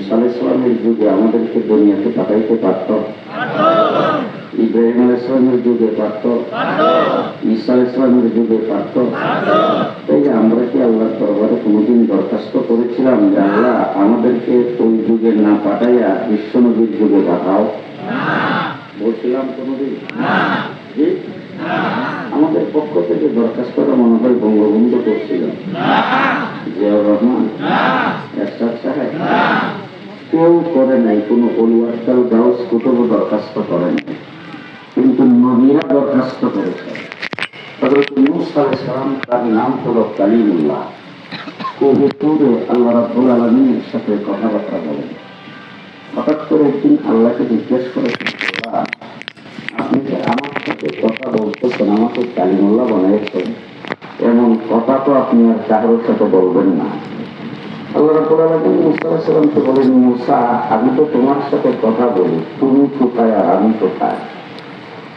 মুসা আলাইহিস সালামের যুগে আমাদেরকে দুনিয়াতে পাঠাইতে পারত? ইব্রাহিম আলাইহিস সালামের যুগে পারত? ঈসা আলাইহিস সালামের যুগে পারত? তাই আমরা কি আল্লাহর দরবারে কোনোদিন দরখাস্ত করেছিলাম যে আল্লাহ আমাদেরকে ওই যুগে না পাঠাইয়া বিশ্বনবীর যুগে পাঠাও? বলছিলাম কোনোদিন? জি, আমাদের পক্ষ থেকে দরখাস্তটা মনে হয় বঙ্গবন্ধু করছিলেন, জিয়াউর রহমান, এরশাদ সাহেব, কেউ করে নাই। কোনো ওলিয়াল গাউস কুতুবও দরখাস্ত করেন, কিন্তু নবীরা দরখাস্ত করেছে। হযরত মূসা আলাইহিস সালাম, তার নাম হলো কালিমুল্লাহ। কুহে তুরে আল্লাহ রাব্বুল আলামিনের সাথে কথাবার্তা বলেন। হঠাৎ করে একদিন আল্লাহকে জিজ্ঞেস করেছেন, আল্লাহ, আপনি যে আমার সাথে কথা বলতেছেন, আমাকে কালিমুল্লাহ বানিয়েছেন, এমন কথা তো আপনি আর কারোর সাথে বলবেন না। আল্লাহ রাব্বুল আলামিন মূসা আলাইহিস সালামকে বলেন, মূসা, আমি তো তোমার সাথে কথা বলি, তুমি কোথায় আর আমি কোথায়?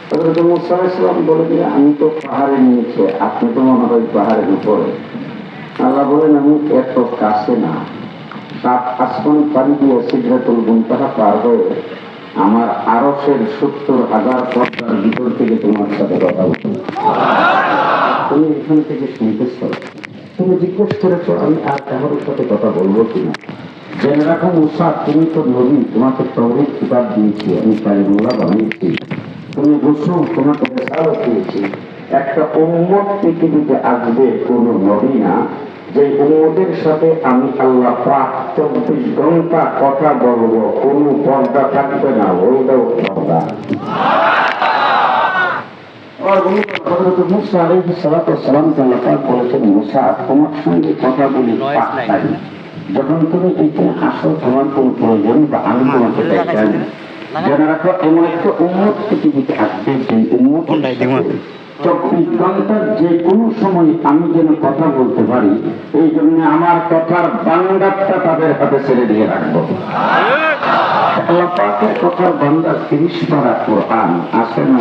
হযরত মূসা আলাইহিস সালাম বলে দিলেন, আমি তো পাহাড়ের নিচে, আপনি তো মনে হয় পাহাড়ের উপরে। আল্লাহ বলেন, আমি এত কাছে না, 7 আসমান পাড়ি দিয়ে সিদরাতুল মুনতাহা পার হয়ে আমার আরশের 70,000 পর্দার ভিতর থেকে তোমার সাথে কথা বলছি। তুমি এখান থেকে শুনতেছ, তুমি জিজ্ঞেস করেছো আমি আর কারোর সাথে কথা বলবো কিনা। জেনে রাখো মূসা, তুমি তো নবী, তোমাকে তাওরীত কিতাব দিয়েছি, আমি কালিমুল্লাহ বানিয়েছি। তুমি রাসূল, তোমাকে রিসালাত দিয়েছি। একটা উম্মত পৃথিবীতে আসবে, কোন নবী না, যে উম্মতের সাথে আমি আল্লাহ পাক 24 ঘন্টা কথা বলবো, কোনো পর্দা থাকবে না, ওইটাও পর্দা। হযরত মূসা আলাইহিস সালাতু ওয়াস সালামকে আল্লাহ পাক বলেছেন, মূসা, তোমার সঙ্গে কথা বলি পাক্তাই, যখন তুমি এখানে আসো তোমার কোন প্রয়োজন বা আমি তোমাকে দেখাই। জেনে রাখো, এমন একটা উম্মত পৃথিবীতে আসবে, যে উম্মত 24 ঘন্টার যে কোনো সময় আমি যেন কথা বলতে পারি, এই জন্য আমার কথার বান্দারটা তাদের হাতে ছেড়ে দিয়ে রাখবো। আল্লাহ পাকের কথার বান্দা 30 পারা কোরআন আছে না?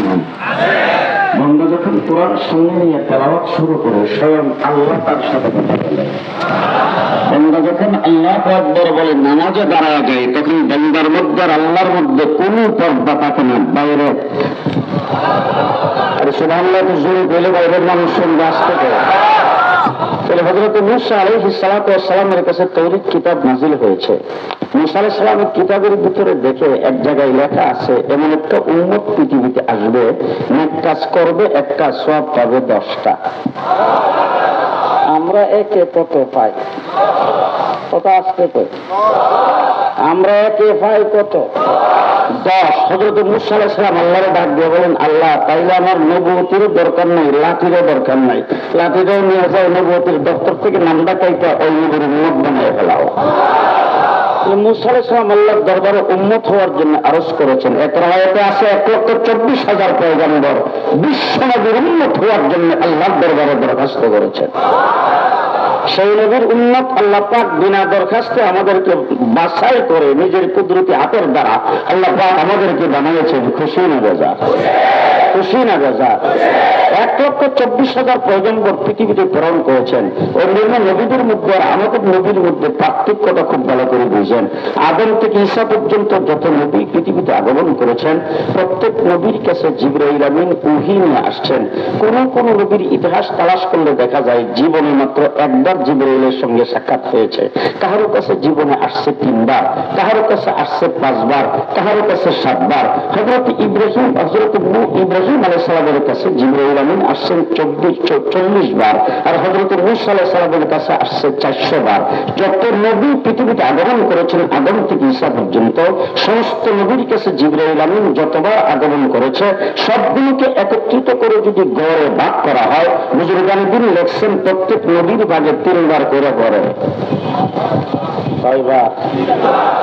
বান্দা যখন কোরআন সঙ্গে নিয়ে তেলাওয়াত শুরু করে, স্বয়ং আল্লাহ তার সাথে কথা বলে। বান্দা যখন আল্লাহু আকবার বলে নামাজে দাঁড়ায় যায়, তখন বান্দার মধ্যে আর আল্লাহর মধ্যে কোনো পর্দা থাকে না, বাইরে। আর সুবহানাল্লাহ তো জোরে বলে বাইরের মানুষ সঙ্গে আসতে পারে। তাহলে হযরত মূসা আলাইহিস সালাতু ওয়াস সালামের কাছে তাওরীত কিতাব নাযিল হয়েছে। মূসা আলাইহিস সালামের কিতাবের ভিতরে দেখে এক জায়গায় লেখা আছে, এমন একটা উম্মত পৃথিবীতে আসবে, নেক কাজ করবে, একটা সওয়াব পাবে 10টা। আমরা একে কত পাই? কত আসতে পাই? আমরা একে পাই কত? 10। হযরত মূসা আলাইহিস সালাম আল্লাহর ডাক দিয়ে বলেন, আল্লাহ, তাইলে আমার নবুয়তির দরকার নাই, লাঠিরও দরকার নাই, লাঠিটাও নিয়ে যাও, নবুয়তির দপ্তর থেকে নামটা কাইটা ওই নবীর উম্মত বানিয়ে ফেলাও। মূসা আলাইহিস সালাম আল্লাহর দরবারে উম্মত হওয়ার জন্য আরজ করেছেন। এক রায়াতে আছে 1,24,000 পয়গম্বর বিশ্ব নবীর উম্মত হওয়ার জন্য আল্লাহর দরবারে দরখাস্ত করেছেন। সেই নবীর উম্মত আল্লাহ পাক বিনা দরখাস্তে আমাদেরকে বাছাই করে নিজের কুদরতি হাতের দ্বারা আল্লাহ পাক আমাদেরকে বানিয়েছেন। খুশি না বেজা? খুশি না বেজা? 1,24,000 পয়গম্বর পৃথিবীতে প্রেরণ করেছেন। অন্যান্য নবীদের মধ্যে আর আমাদের নবীর মধ্যে পার্থক্যটা খুব ভালো করে বুঝেন। আদম থেকে ঈসা পর্যন্ত যত নবী পৃথিবীতে আগমন করেছেন, প্রত্যেক নবীর কাছে জিবরাইল আমিন ওহী নিয়ে আসছেন। কোন কোন নবীর ইতিহাস তালাশ করলে দেখা যায় জীবনে মাত্র একবার জিবরাইলের সঙ্গে সাক্ষাৎ হয়েছে। কাহারো কাছে জীবনে আসছে 3 বার, কাহারো কাছে আসছে 5 বার, কাহারো কাছে 7 বার। হযরত ইব্রাহিম আলাইহিস সালামের কাছে জিবরাইল আমিন আসছেন 40 বার, আর হযরত মূসা আলাইহিস সালামের কাছে আসছে 400 বার। যত নবী পৃথিবীতে আগমন করেছেন আদম থেকে ঈসা পর্যন্ত, সমস্ত নবীর কাছে জিবরাইল আমিন যতবার আগমন করেছে, সবগুলোকে একত্রিত করে যদি গড়ে ভাগ করা হয়, বুজুর্গানে দিন লেখছেন প্রত্যেক নবীর ভাগে 3 বার করে পড়ে। কয়বার?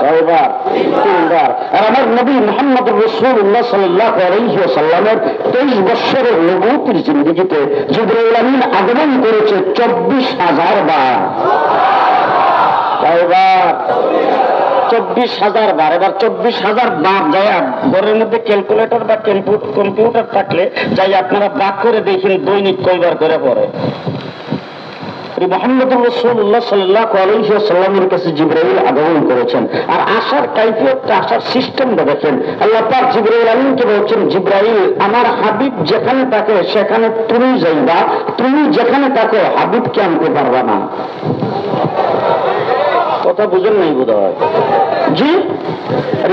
3 বার। আর আমার নবী মুহাম্মদ রাসূলুল্লাহ সাল্লাল্লাহু আলাইহি ওয়াসাল্লামের 23 বছরের নবুয়তের জিন্দেগিতে জিবরাইল আমিন আগমন করেছে 24,000 বার। কয়বার? 24,000 বার। এবার 24,000 বার যায় ঘরের মধ্যে ক্যালকুলেটর বা কম্পিউটার থাকলে যাই আপনারা ভাগ করে দেখেন দৈনিক কয়বার করে পড়ে। মুহাম্মদুর রাসূলুল্লাহ সাল্লাল্লাহু আলাইহি ওয়াসাল্লামের কাছে জিবরাইল আগমন করেছেন। আর আসার কাইফিয়তটা, আসার সিস্টেমটা দেখেন। আল্লাহ পাক জিবরাইল আমিনকে বলছেন, জিবরাইল আমার হাবিব যেখানে থাকে সেখানে তুমি যাইবা, তুমি যেখানে থাকো হাবিবকে আনতে পারবা না। কথা বুঝেন নাই বোধ হয়? জি,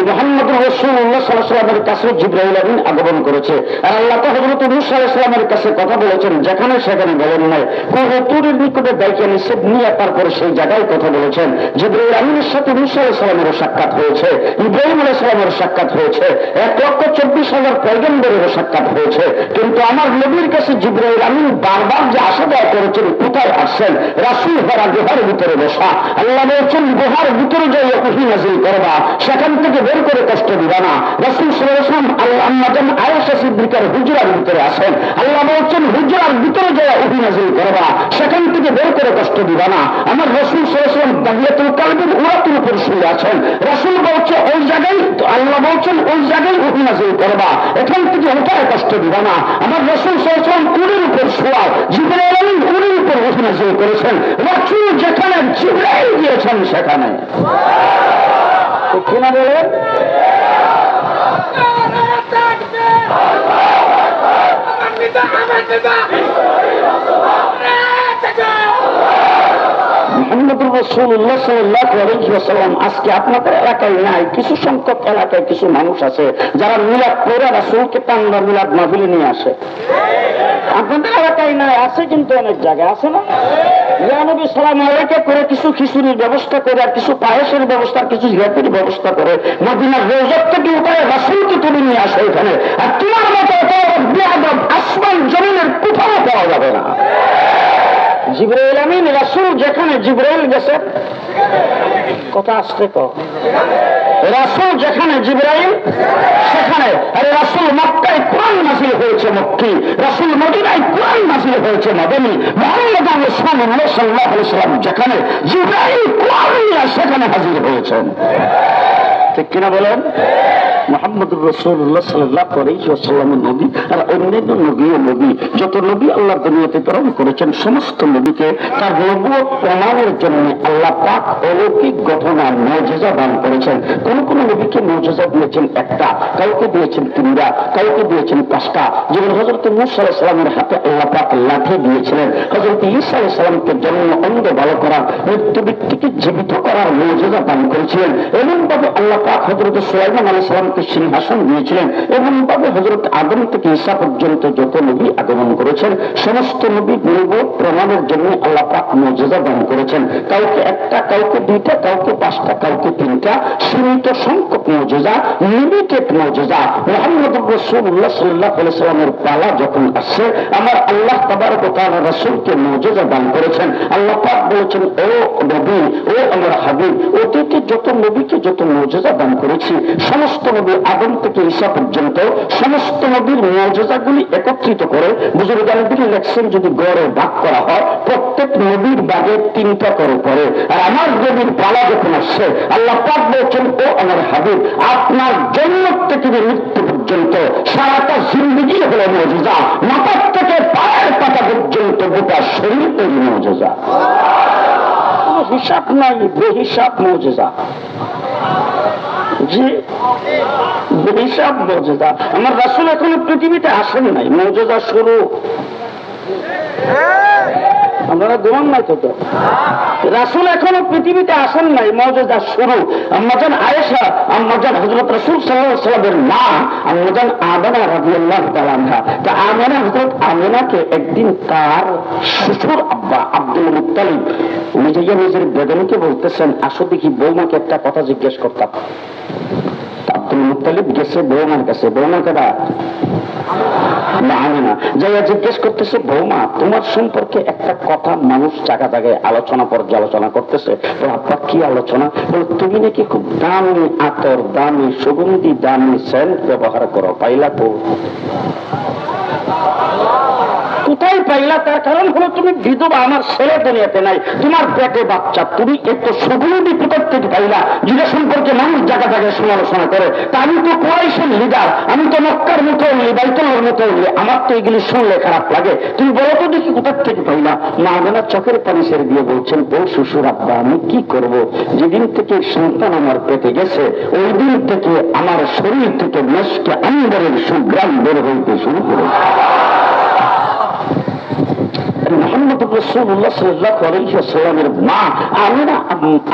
মুহাম্মদুর রাসূলুল্লাহ সাল্লাল্লাহু আলাইহি ওয়াসাল্লামের কাছে জিবরাইল আমিন আগমন করেছে। আর আল্লাহ তো হযরত মূসা আলাইহিস সালামের কাছে কথা বলেছেন, যেখানে সেখানে বলেন নাই। কুতুরের নিকটে দাইকে নিষেধ নিয়ে তারপরে সেই জায়গায় কথা বলেছেন। জিবরাইল আমিনের সাথে মূসা আলাইহিস সালামেরও সাক্ষাৎ হয়েছে, ইব্রাহিম আলাইহিস সালামেরও সাক্ষাৎ হয়েছে, 1,24,000 পয়গম্বরেরও সাক্ষাৎ হয়েছে। কিন্তু আমার নবীর কাছে জিবরাইল আমিন বারবার যে আসা যাওয়া করেছেন, কোথায় আসছেন? রাসূল হওয়ার আগে গুহার ভিতরে বসা। আল্লাহ বলছেন, গুহার ভিতরে যাই ওহী নাযিল করবা, সেখান থেকে বের করে কষ্ট দিবা না। রাসূল সাল্লাল্লাহু আলাইহি ওয়াসাল্লাম আম্মা জান আয়েশা সিদ্দিকার হুজরার ভিতরে আছেন। আল্লাহ বলছেন, হুজরার ভিতরে যাই ওহী নাযিল করবা, সেখান থেকে বের করে কষ্ট দিবা না। আমার রাসূল সাল্লাল্লাহু আলাইহি ওয়াসাল্লাম দাহিয়াতুল কালবের উরাতের উপর শুয়ে আছেন। রাসূল বলছে ওই জায়গায়, আল্লাহ বলছেন ওই জায়গায় ওহী নাযিল করবা, এখান থেকে উঠায় কষ্ট দিবা না। আমার রাসূল সাল্লাল্লাহু আলাইহি ওয়াসাল্লাম উটের উপর শোয়া, জিবরাইল আমিন উটের উপর ওহী নাযিল করেছেন। রাসূল যেখানে, জিবরাইল গিয়েছেন সেখানে। কিনা বলেন? মুহাম্মদুর রাসূলুল্লাহ সাল্লাল্লাহু আলাইহি ওয়াসাল্লাম আজকে আপনাদের এলাকায় নাই, কিছু সংখ্যক এলাকায় কিছু মানুষ আছে যারা মিলাদ পড়ে রাসূলকে টান্ডা মিলাদ মাহফিলে নিয়ে আসে। আপনাদের এলাকায় নাই, আছে কিন্তু অনেক জায়গায় আছে না? ইয়া নবী সালাম আলাইকে করে কিছু খিচুড়ির ব্যবস্থা করে, আর কিছু পায়েসের ব্যবস্থা, কিছু জিলাপির ব্যবস্থা করে মদিনার রওজা থেকে উঠায় রাসূলকে তুলে নিয়ে আসে এখানে। আর তোমার মতো বেয়াদব আসমান জমিনের কোথাও পাওয়া যাবে না। জিবরাইল আমিন রাসূল যেখানে, জিবরাইল গেছে। কথা আসতে কও। রাসূল যেখানে, জিবরাইল সেখানে। আরে রাসূল মক্কায় কোরআন নাযিল হয়েছে মক্কি, রাসূল মদিনায় কোরআন নাযিল হয়েছে মদনী। মুহাম্মদ রাসূলুল্লাহ সাল্লাল্লাহু আলাইহি ওয়াসাল্লাম যেখানে, জিবরাইল কোরআন নিয়ে সেখানে হাজির হয়েছেন। ঠিক কিনা বলেন? মুহাম্মদুর রাসূলুল্লাহ সাল্লাল্লাহু আলাইহি ওয়াসাল্লামের নবী আর অন্যান্য নবী ও নবী, যত নবী আল্লাহ দুনিয়াতে প্রেরণ করেছেন, সমস্ত নবীকে তার নবুয়ত প্রমাণের জন্য আল্লাহ পাক অলৌকিক ঘটনা মুজিজা দান করেছেন। কোন কোন নবীকে মুজিজা দিয়েছেন একটা, কাউকে দিয়েছেন 3টা, কাউকে দিয়েছেন 5টা। যেমন হযরত মূসা আলাইহিস সালামের হাতে আল্লাহ পাক লাঠি দিয়েছিলেন। হযরত ঈসা আলাইহিস সালামকে জন্ম অন্ধ ভালো করা, মৃত্যু ব্যক্তিকে জীবিত করার মুজিজা দান করেছিলেন। এমনভাবে আল্লাহ পাক হযরত সুলাইমান আলাইহিস সালাম সিংহাসন দিয়েছিলেন। এমনভাবে হযরত আদম থেকে ঈসা পর্যন্ত যত নবী আগমন করেছেন, সমস্ত নবী নবুয়ত প্রমাণের জন্য আল্লাহ পাক মুজিজা দান করেছেন। কাউকে একটা, কাউকে 2টা, কাউকে 5টা, কাউকে 3টা, সীমিত সংখ্যক মুজিজা, লিমিটেড মুজিজা। মুহাম্মদুর রাসূলুল্লাহ সাল্লাল্লাহু আলাইহি ওয়াসাল্লামের পালা যখন আসছে, আমার আল্লাহ তাবারক ওয়া তাআলা রাসূলকে মুজিজা দান করেছেন। আল্লাহ পাক বলেছেন, ও নবী, ও আমার হাবিব, অতীতে যত নবীকে যত মুজিজা দান করেছি, সমস্ত নবী আদম থেকে ঈসা পর্যন্ত সমস্ত নবীর মুজিজাগুলি একত্রিত করে বুজুর্গানদের লেখছেন, যদি গড়ে ভাগ করা হয়, প্রত্যেক নবীর ভাগে 3টা করে পড়ে। আর আমার নবীর পালা যখন আসছে, আল্লাহ পাক বলছেন, ও আমার হাবিব, আপনার জন্ম থেকে মৃত্যু পর্যন্ত সারাটা জিন্দেগি হলো মুজিজা, মাথা থেকে পায়ের পাতা পর্যন্ত গোটা শরীর তৈরি মুজিজা। কোনো হিসাব নাই, বেহিসাব মুজিজা। জি, বেহিসাব মুজিজা। আমার রাসূল এখনো পৃথিবীতে আসেন নাই, মুজিজা শুরু। আপনারা ঘুমান নাই তো? রাসূল এখনো পৃথিবীতে আসেন নাই, মুজিজা শুরু। আম্মাজান আয়েশা, আম্মাজান হযরত রাসূল সাল্লাল্লাহু আলাইহি ওয়াসাল্লামের মা আম্মাজান আমিনা রাদিয়াল্লাহু তাআলা আনহা, তা আমিনা, হযরত আমিনাকে একদিন তার শ্বশুর আব্বা আব্দুল মুত্তালিব উনি যে নিজের বেগমকে বলতেছেন, আসো দেখি বৌমাকে একটা কথা জিজ্ঞেস করতাম। আব্দুল মুত্তালিব গেছে বৌমার কাছে। বৌমা কেডা? আমিনা। যাইয়া জিজ্ঞেস করতেছে, বৌমা তোমার সম্পর্কে একটা কথা মানুষ জায়গা জায়গায় আলোচনা পর্যালোচনা করতেছে। তো আব্বা কি আলোচনা? বলে তুমি নাকি খুব দামি আতর, দামি সুগন্ধি, দামি সেন্ট ব্যবহার করো, পাইলা কোথায় পাইলা? তার কারণ হলো তুমি বিধবা, আমার ছেলে দুনিয়াতে নাই, তোমার পেটে বাচ্চা, তুমি একটু সুগুলি কোথার থেকে পাইলা? যেটা সম্পর্কে মানুষ জায়গা জায়গায় সমালোচনা করে। তা আমি তো কুরাইশের লিডার, আমি তো মক্কার মতো বাইতুল্লাহর মতো, আমার তো এগুলি শুনলে খারাপ লাগে। তুমি বলো তো দেখি কোথার থেকে পাইলা? মা আমেনা চোখের পানি ছেড়ে দিয়ে বলছেন, ও শ্বশুর আব্বা, আমি কি করব? যেদিন থেকে সন্তান আমার পেটে গেছে ওই দিন থেকে আমার শরীর থেকে মেশকে আন্দরের সুগ্রাম বের হইতে শুরু করেছে। মুহাম্মদ রাসূলুল্লাহ সাল্লাল্লাহু আলাইহি ওয়াসাল্লামের মা আমিনা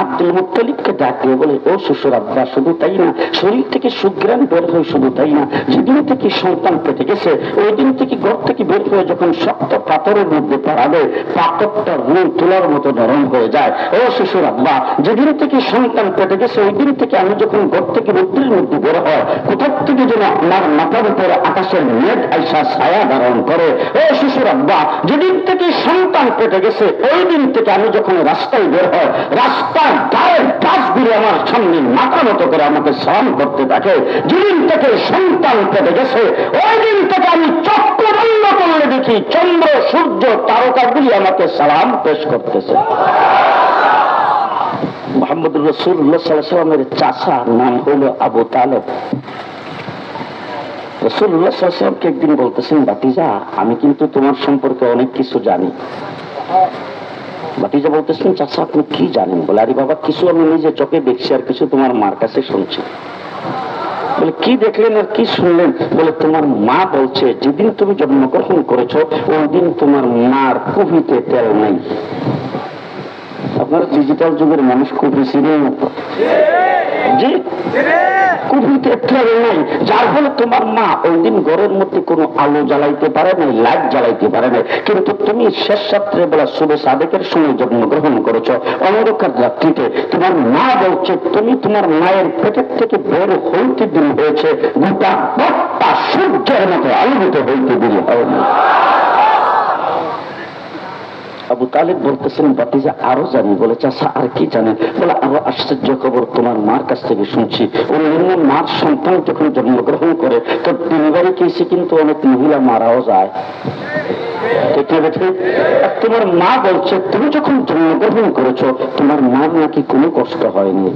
আব্দুল মুত্তালিবকে ডাক দিয়ে বলে, ও শ্বশুর আব্বা, শুধু তাই না, শরীর থেকে সুঘ্রাণ বের হয়, শুধু তাই না, যেদিন থেকে সন্তান পেটে গেছে ওই দিন থেকে ঘর থেকে বের হয়ে যখন শক্ত পাথরের মধ্যে পড়াবে, পাথরটা রুই তোলার মতো নরম হয়ে যায়। ও শ্বশুর আব্বা, যেদিন থেকে সন্তান পেটে গেছে ওই দিন থেকে আমি যখন ঘর থেকে রৌদ্রের মধ্যে বের হয়, কোথার থেকে যেন আমার মাথার উপরে আকাশের মেঘ আইসা ছায়া ধারণ করে। ও শ্বশুর আব্বা, যেদিন থেকে সন্তান পেটে গেছে ওই দিন থেকে আমি যখন রাস্তায় বের হয়, রাস্তার গায়ের গাছগুলি আমার সামনে মাথা মতো করে আমাকে সালাম করতে থাকে। যেদিন থেকে সন্তান পেটে গেছে ওই দিন থেকে আমি চক্ষু বন্ধ করলে দেখি চন্দ্র সূর্য তারকাগুলি আমাকে সালাম পেশ করতেছে। মুহাম্মদ রাসূলুল্লাহ সাল্লাল্লাহু আলাইহি ওয়াসাল্লামের চাচা নাম হলো আবু তালেব। রাসূলুল্লাহ সাল্লাল্লাহু আলাইহি ওয়াসাল্লামকে একদিন বলতেছেন, ভাতিজা, আমি কিন্তু তোমার সম্পর্কে অনেক কিছু জানি। ভাতিজা বলতেছেন, চাচা আপনি কি জানেন? বলে, আরে বাবা, কিছু আমি নিজে চোখে দেখছি আর কিছু তোমার মার কাছে শুনছি। বলে, কি দেখলেন আর কি শুনলেন? বলে, তোমার মা বলছে যেদিন তুমি জন্মগ্রহণ করেছো ওই দিন তোমার মার কুপিতে তেল নাই। আপনার ডিজিটাল যুগের মানুষ কুপি চিনেন না তো? জি, কুপিতে তেল নাই, যার ফলে তোমার মা ওই দিন ঘরের মধ্যে কোনো আলো জ্বালাইতে পারে নাই, লাইট জ্বালাইতে পারে নাই। কিন্তু তুমি শেষ রাত্রে বেলা শুভে সাদেকের সময় জন্মগ্রহণ করেছো, অন্ধকার রাত্রিতে। তোমার মা বলছে তুমি তোমার মায়ের পেটের থেকে বের হইতে দেরি হয়েছে, গোটা বটটা সূর্যের মতো আলোকিত হইতে দেরি হয়নি। আবু তালেব বলতেছেন, ভাতিজা আরো জানি। বলে, চাচা আর কি জানেন? বলে, আরো আশ্চর্য খবর তোমার মার কাছ থেকে শুনছি। অন্যান্য মার সন্তান যখন জন্মগ্রহণ করে তো ডেলিভারি কেসে কিন্তু অনেক মহিলা মারাও যায়। তোমার মা বলছে তুমি যখন জন্মগ্রহণ করেছো তোমার মার নাকি কোনো কষ্ট হয়নি।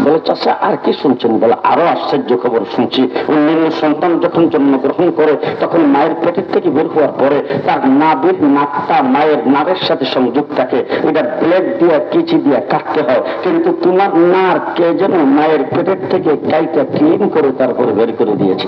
বলে, চাচা আর কি শুনছেন? বলে, আরো আশ্চর্য খবর শুনছি। অন্যান্য সন্তান যখন জন্মগ্রহণ করে তখন মায়ের পেটের থেকে বের হওয়ার পরে তার নাভির নাকটা মায়ের নাভের সাথে সংযুক্ত থাকে, এটা ব্লেড দিয়ে কেচি দিয়ে কাটতে হয়। কিন্তু তোমার নার কে যেন মায়ের পেটের থেকে কাইটা ক্লিন করে তারপরে বের করে দিয়েছে।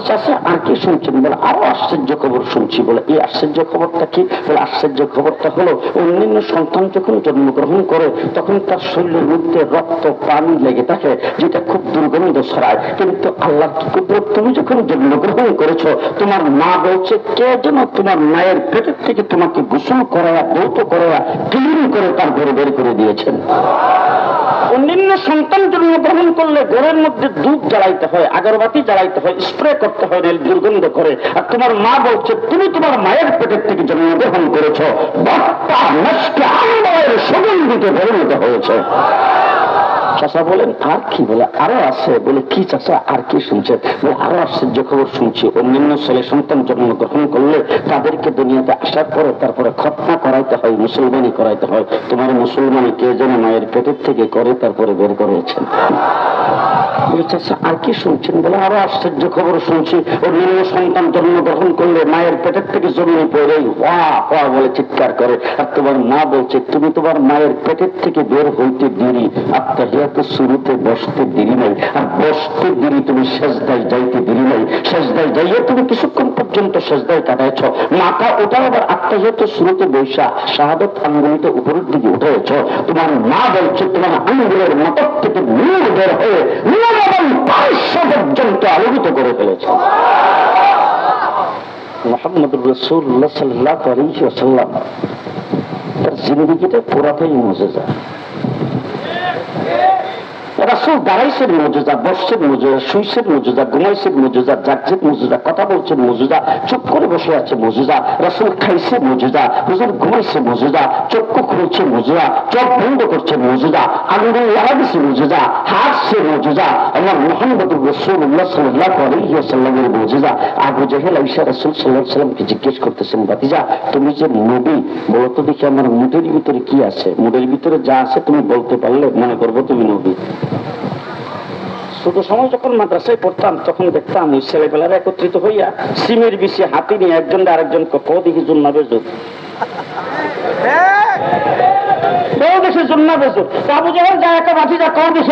চাচা আর কি শুনছেন? বলে, আরো আশ্চর্য খবর শুনছি। বলে, এই আশ্চর্য খবরটা কি? বলে, আশ্চর্য খবরটা হলো অন্যান্য সন্তান যখন জন্মগ্রহণ করে তখন তার শরীরের মধ্যে রক্ত পানি লেগে থাকে, যেটা খুব দুর্গন্ধ ছড়ায়। কিন্তু আল্লাহ কি করবে, তুমি যখন জন্মগ্রহণ করেছো তোমার মা বলছে কে যেন তোমার মায়ের পেটের থেকে তোমাকে গোসল করায়া দৌত করায়া ক্লিন করে তারপরে বের করে দিয়েছেন। অন্যান্য সন্তান জন্মগ্রহণ করলে ঘরের মধ্যে দুধ জ্বালাইতে হয়, আগরবাতি জ্বালাইতে হয়, স্প্রে করতে হয়, দুর্গন্ধ করে। আর তোমার মা বলছে তুমি তোমার মায়ের পেটের থেকে জন্মগ্রহণ করেছো, বটটা নষ্ট আন্দোলনের সুগন্ধিতে পরিণত হয়েছে। চাচা বলেন, আর কি? বলে, আরো আছে। বলে, কি চাচা আর কি শুনছে? বলে, আরো আশ্চর্য খবর শুনছি। অন্যান্য ছেলে সন্তান জন্মগ্রহণ করলে তাদেরকে দুনিয়াতে আসার পরে তারপরে খতনা করাইতে হয়, মুসলমানি করাইতে হয়। তোমার মুসলমানি কে যেন মায়ের পেটের থেকে করে তারপরে বের করেছেন। বলে, চাচা আর কি শুনছেন? বলে, আরো আশ্চর্য খবর শুনছি। অন্যান্য সন্তান জন্মগ্রহণ করলে মায়ের পেটের থেকে জমিয়ে পড়ে ওয়া ওয়া বলে চিৎকার করে। আর তোমার মা বলছে তুমি তোমার মায়ের পেটের থেকে বের হইতে দেরি, আত্মাহিয়াতে শুরুতে বসতে দেরি নাই, আর বসতে দেরি তুমি সেজদায় যাইতে দেরি নাই, সেজদায় যাইয়ে তুমি কিছুক্ষণ পর্যন্ত সেজদায় কাটাইছ, মাথা ওঠা আবার আত্মাহিয়াতে শুরুতে বৈশা শাহাদত আঙ্গুলিতে উপরের দিকে উঠেছ। তোমার মা বলছে তোমার আঙ্গুলের মাথার থেকে নূর বের হয়ে পর্যন্ত আলোকিত করে ফেলেছে। মুহাম্মদুর রাসূলুল্লাহ সাল্লাল্লাহু আলাইহি ওয়াসাল্লাম তার জিন্দেগিটা পুরাটাই মুজিজা। রাসূল দাঁড়াইছেন মজুজা, বসছেন মজুজা, শুইছেন মজুজা, ঘুমাইছেন মজুজা, জাগছেন মজুজা, কথা বলছেন মজুজা, চুপ করে বসে আছে মজুজা। রাসূল খাইছে মজুজা, হুজুর ঘুমাইছে মজুজা, চক্ষু খুলছে মজুজা, চোখ বন্ধ করছে মজুজা, আঙুল লাগাইছে মজুজা, হাঁটছে মজুজা। আমার মুহাম্মদুর রাসূলুল্লাহ সাল্লাল্লাহু আলাইহি ওয়াসাল্লামের মজুজা। আবু জাহেল আয়েশা রাসূল সাল্লাল্লাহু আলাইহি ওয়াসাল্লামকে জিজ্ঞেস করতেছেন, ভাতিজা তুমি যে নবী, বলো তো দেখি আমার মুঠের ভিতরে কি আছে? মুঠের ভিতরে যা আছে তুমি বলতে পারলে মনে করবো তুমি নবী। ছোট সময় যখন মাদ্রাসায় পড়তাম তখন দেখতাম ওই ছেলেবেলারা একত্রিত হইয়া সিমের বিষে হাতি নিয়ে একজন আরেকজন দেখি জুন্না বেজুর,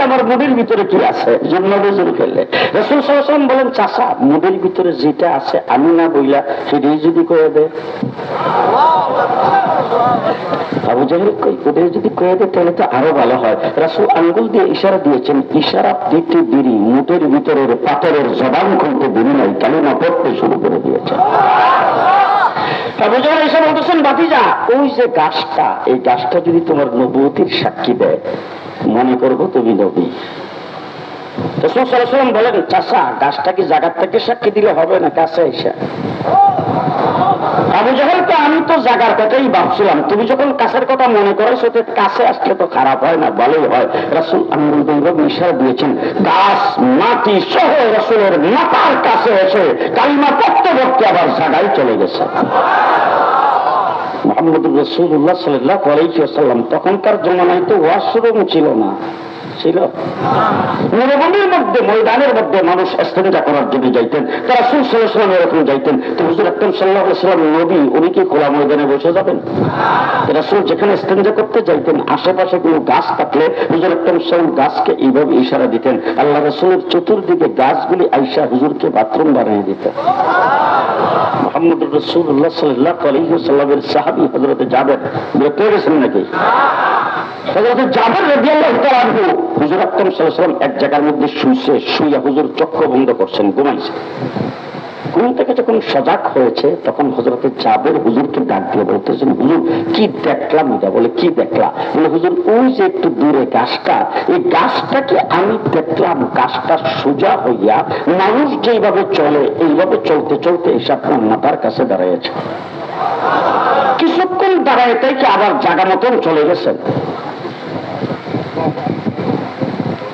আমার মুড়ির ভিতরে কি আছে? জুন্না বেজুর ফেললে রাসূল সাল্লাল্লাহু আলাইহি ওয়াসাল্লাম বলেন, চাচা মুড়ির ভিতরে যেটা আছে আমি না বইলা সেটাই যদি কয়ে দেয়। আবু জাহেল ওদের যদি কয়ে দেয় তাহলে তো আরো ভালো হয়। রাসূল আঙ্গুল দিয়ে ইশারা দিয়েছেন, ইশারা দিতে দেরি, মুঠের ভিতরের পাথরের জবান খুলতে দেরি নাই, কালিমা পড়তে শুরু করে দিয়েছে। আবু জাহেল এসে বলতেছেন, ভাতিজা ওই যে গাছটা, এই গাছটা যদি তোমার নবুয়তির সাক্ষী দেয় মনে করবো তুমি নবী। রাসূল সাল্লাল্লাহু আলাইহি ওয়াসাল্লাম বলেন, চাচা গাছটা কি জায়গার থেকে সাক্ষী দিলে হবে না কাছে এসে? আবু জাহেলকে আমি তো জাগার কথাই ভাবছিলাম, তুমি যখন কাছের কথা মনে করো সেটা কাছে আসলে তো খারাপ হয় না, ভালোই হয়। রাসূল আঙ্গুল দিয়ে ইশারা দিয়েছেন, গাছ মাটি সহ রাসূলের মাথার কাছে এসে কালিমা পড়তে পড়তে আবার জায়গায় চলে গেছে। মুহাম্মদুর রাসূলুল্লাহ সাল্লাল্লাহু আলাইহি ওয়াসাল্লাম তখনকার জমানায় তো ওয়াশরুম ছিল না, ছিল মরুভূমির মধ্যে, ময়দানের মধ্যে মানুষ ইস্তেঞ্জা করার জন্য যাইতেন, তারা রাসূল সাল্লাল্লাহু আলাইহি ওয়াসাল্লাম এরকম যাইতেন। তো হুজুর আকরাম সাল্লাল্লাহু আলাইহি ওয়াসাল্লাম নবী, উনি কি খোলা ময়দানে বসে যাবেন? রাসূল যেখানে ইস্তেঞ্জা করতে যাইতেন আশেপাশে কোনো গাছ থাকলে হুজুর আকরাম সাল্লাল্লাহু আলাইহি ওয়াসাল্লাম গাছকে এইভাবে ইশারা দিতেন, আল্লাহ রাসূলের চতুর্দিকে গাছগুলি আইসা হুজুরকে বাথরুম বানিয়ে দিতেন। মুহাম্মদুর রাসূলুল্লাহ সাল্লাল্লাহু আলাইহি ওয়াসাল্লামের সাহাবী হযরত জাবের, পেয়ে গেছেন নাকি? হযরত জাবের রাদিয়াল্লাহু তাআলা আনহু, হুজুর আকরাম সাল্লাল্লাহু আলাইহি ওয়াসাল্লাম এক জায়গার মধ্যে শুইছে, শুইয়া হুজুর চক্ষু বন্ধ করছেন, ঘুমাইছে। ঘুম থেকে যখন সজাগ হয়েছে তখন হযরত জাবের হুজুরকে ডাক দিয়ে বলতেছেন, হুজুর কি দেখলাম? এটা বলে কি দেখলা? বলে হুজুর ওই যে একটু দূরে গাছটা, এই গাছটাকে আমি দেখলাম, গাছটা সোজা হইয়া মানুষ যেভাবে চলে এইভাবে চলতে চলতে এসে আপনার মাথার কাছে দাঁড়াইছে। কিছুক্ষণ দাঁড়ায় তাই কি আবার জায়গা মতন চলে গেছেন।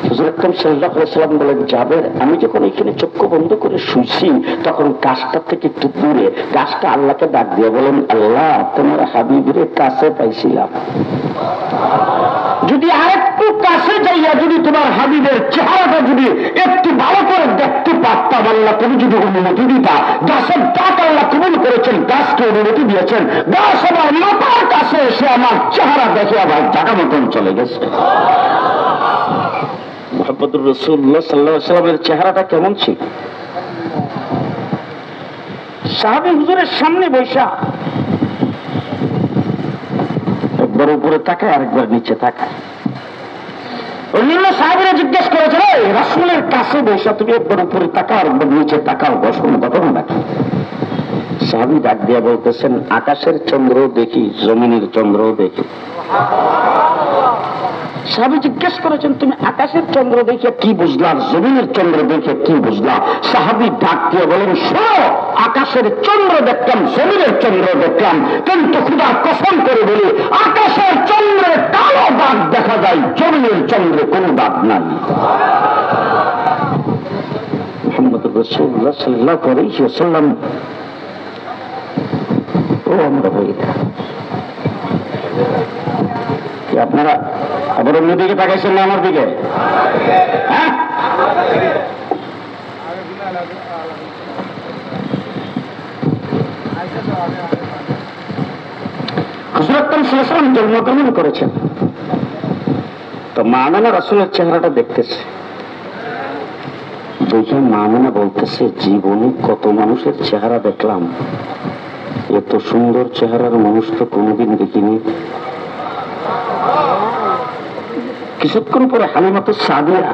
হুজুর আকরাম সাল্লাল্লাহু আলাইহি ওয়াসাল্লাম বলেন, জাবের আমি যখন এখানে চক্ষু বন্ধ করে শুইছি তখন গাছটা থেকে একটু দূরে গাছটা আল্লাহকে ডাক দিয়ে বলেন, আল্লাহ তোমার হাবিবের কাছে পাইছিলাম, যদি আরেকটু কাছে যাইয়া যদি তোমার হাবিবের চেহারাটা যদি একটু ভালো করে দেখতে পারতাম, আল্লাহ তুমি যদি অনুমতি দিতা। গাছের ডাক আল্লাহ কবুল করেছেন, গাছকে অনুমতি দিয়েছেন, গাছ আমার মাথার কাছে এসে আমার চেহারা দেখে আবার জায়গা মতন চলে গেছে। মুহাম্মদুর রাসূলুল্লাহ সাল্লাল্লাহু আলাইহি ওয়াসাল্লামের চেহারাটা কেমন ছিল? সাহাবী হুজুরের সামনে বসা একবার উপরে তাকায় আরেকবার নিচে তাকায়। অন্যান্য সাহাবীরা জিজ্ঞেস করেছে, রাসূলের কাছে বসা তুমি একবার উপরে তাকাও আরেকবার নিচে তাকাও, বসুন ঘটনা নাকি? সাহাবী ডাক দিয়া বলতেছেন, আকাশের চন্দ্র দেখি, জমিনের চন্দ্র দেখি। সাহাবী জিজ্ঞেস করেছেন, তুমি আকাশের চন্দ্র দেখে কি বুঝলা, জমিনের চন্দ্র দেখে কি বুঝলা? সাহাবী ডাক দিয়ে বলেন, শোনো, আকাশের চন্দ্র দেখলাম, জমিনের চন্দ্র দেখলাম, কিন্তু খোদার কসম করে বলি আকাশের চন্দ্রে কালো দাগ দেখা যায়, জমিনের চন্দ্রে কোনো দাগ নাই। মুহাম্মদুর রাসূলুল্লাহ সাল্লাল্লাহু আলাইহি ওয়াসাল্লাম, ও আমরা ভাইরা, আপনারা আবার অন্য দিকে তাকাইছেন না আমার দিকে? হ্যাঁ, হুজুর আকরাম সাল্লাল্লাহু আলাইহি ওয়াসাল্লাম জন্মগ্রহণ করেছেন, তো মা আমেনা রাসূলের চেহারাটা দেখতেছে, দেখে মা আমেনা বলতেছে, জীবনে কত মানুষের চেহারা দেখলাম, এত সুন্দর চেহারার মানুষ তো কোনোদিন দেখিনি। কিছুক্ষণ পরে হালিমাতুস সাদিয়া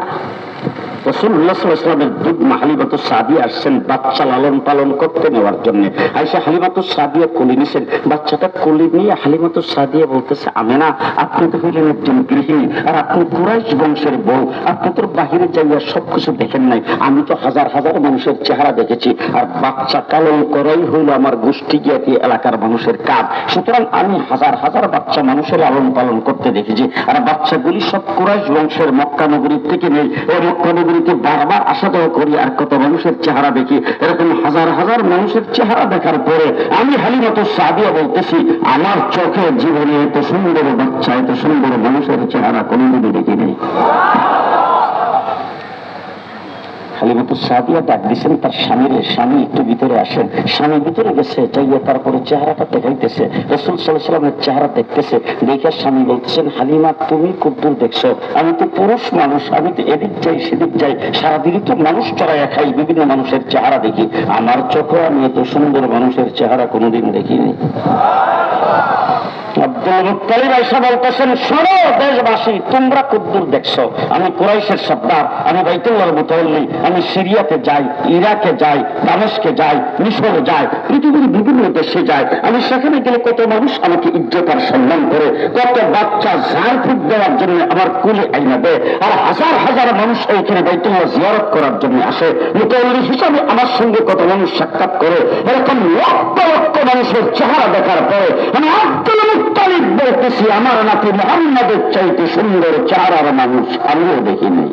রাসূলুল্লাহ সাল্লাল্লাহু আলাইহি ওয়াসাল্লামের দুধমা হালিমাতুস সাদিয়া আসছেন বাচ্চা লালন পালন করতে নেওয়ার জন্য। আয়েশা হালিমাতুস সাদিয়া কোলে নিছেন, বাচ্চাটা কোলে নিয়ে হালিমাতুস সাদিয়া বলতেছে, আমেনা আপনি তো হলেন একজন গৃহিণী, আর আপনি কুরাইশ বংশের বউ, আপনি তো বাহিরে যাইয়া সবকিছু দেখেন নাই, আমি তো হাজার হাজার মানুষের চেহারা দেখেছি, আর বাচ্চা পালন করাই হইল আমার গোষ্ঠী জ্ঞাতি এলাকার মানুষের কাজ। সুতরাং আমি হাজার হাজার বাচ্চা মানুষের লালন পালন করতে দেখেছি, আর বাচ্চাগুলি সব কুরাইশ বংশের মক্কা নগরীর থেকে নেই। এই মক্কা নগরীতে বারবার আসা যাওয়া করি, আর কত মানুষের চেহারা দেখি। এরকম হাজার হাজার মানুষের চেহারা দেখার পরে আমি হালিমাতুস সাদিয়া বলতেছি, আমার চোখে জীবনে এত সুন্দর বাচ্চা, এত সুন্দর মানুষের চেহারা কোনোদিনই দেখি নেই। হালিমাতুস সাদিয়া ডাক দিচ্ছেন তার স্বামীর, স্বামী একটু ভিতরে আসেন। স্বামী ভিতরে গেছে, যাইয়া তারপরে চেহারাটা দেখাইতেছে, রাসূল সাল্লাল্লাহু আলাইহি ওয়াসাল্লামের চেহারা দেখতেছে। দেখে স্বামী বলতেছেন, হালিমা তুমি কদ্দুর দেখছো? আমি তো পুরুষ মানুষ, আমি তো এদিক যাই সেদিক যাই, সারাদিনই তো মানুষ চড়াইয়া খাই, বিভিন্ন মানুষের চেহারা দেখি, আমার চোখে আমি এত সুন্দর মানুষের চেহারা কোনোদিন দেখিনি। আব্দুল মুত্তালিব আয়েশা বলতেছেন, শোনো দেশবাসী, তোমরা কদ্দুর দেখছো? আমি কুরাইশের সর্দার, আমি বাইতুল্লাহর মুতাওয়াল্লি, আমি সিরিয়াতে যাই, ইরাকে যাই, দামেস্কে যাই, মিশরে যাই, পৃথিবীর বিভিন্ন দেশে যাই। আমি সেখানে গেলে কত মানুষ আমাকে ইজ্জত আর সম্মান করে, কত বাচ্চা ঝাড় ফুট দেওয়ার জন্য আমার কুলে আইনা দেয়, আর হাজার হাজার মানুষ এইখানে বাইতুল্লাহ জিয়ারত করার জন্য আসে। মুতাওয়াল্লি হিসাবে আমার সঙ্গে কত মানুষ সাক্ষাৎ করে। এরকম লক্ষ লক্ষ মানুষের চেহারা দেখার পরে আমি আব্দুল মুত্তালিব বলতেছি, আমার নাতি মুহাম্মদের চাইতে সুন্দর চেহারার মানুষ আমিও দেখিনি।